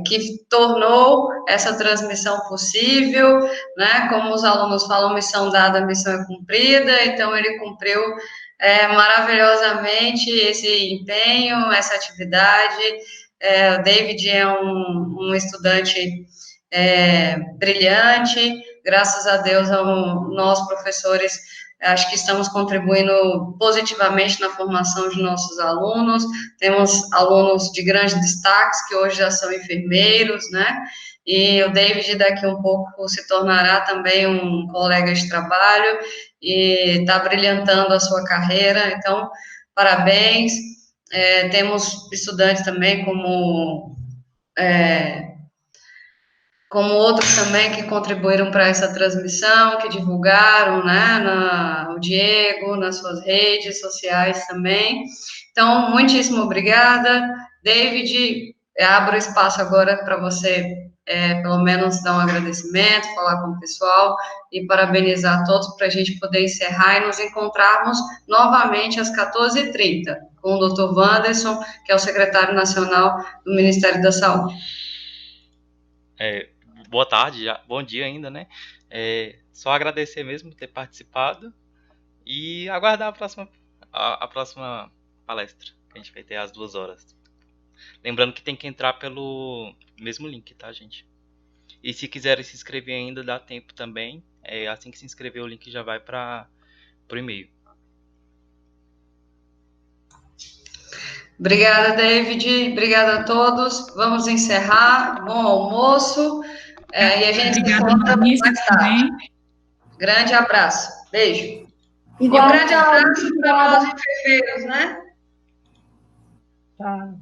que tornou essa transmissão possível, né? Como os alunos falam, missão dada, missão é cumprida, então ele cumpriu maravilhosamente esse empenho, essa atividade. O David é um estudante brilhante, graças a Deus, nós professores, acho que estamos contribuindo positivamente na formação de nossos alunos. Temos alunos de grandes destaques, que hoje já são enfermeiros, né? E o David, daqui um pouco, se tornará também um colega de trabalho e está brilhantando a sua carreira. Então, parabéns. Temos estudantes também como outros também que contribuíram para essa transmissão, que divulgaram, né, o Diego, nas suas redes sociais também. Então, muitíssimo obrigada. David, abro espaço agora para você, pelo menos, dar um agradecimento, falar com o pessoal e parabenizar todos para a gente poder encerrar e nos encontrarmos novamente às 14h30 com o Dr. Wanderson, que é o secretário nacional do Ministério da Saúde. Boa tarde, bom dia ainda, né? Só agradecer mesmo por ter participado e aguardar a próxima palestra, que a gente vai ter às 2h. Lembrando que tem que entrar pelo mesmo link, tá, gente? E se quiserem se inscrever ainda, dá tempo também. Assim que se inscrever, o link já vai para o e-mail. Obrigada, David. Obrigada a todos. Vamos encerrar. Bom almoço. E a gente se encontra mais tarde. Grande abraço. Beijo. E um grande abraço para nós enfermeiros, né? Tchau.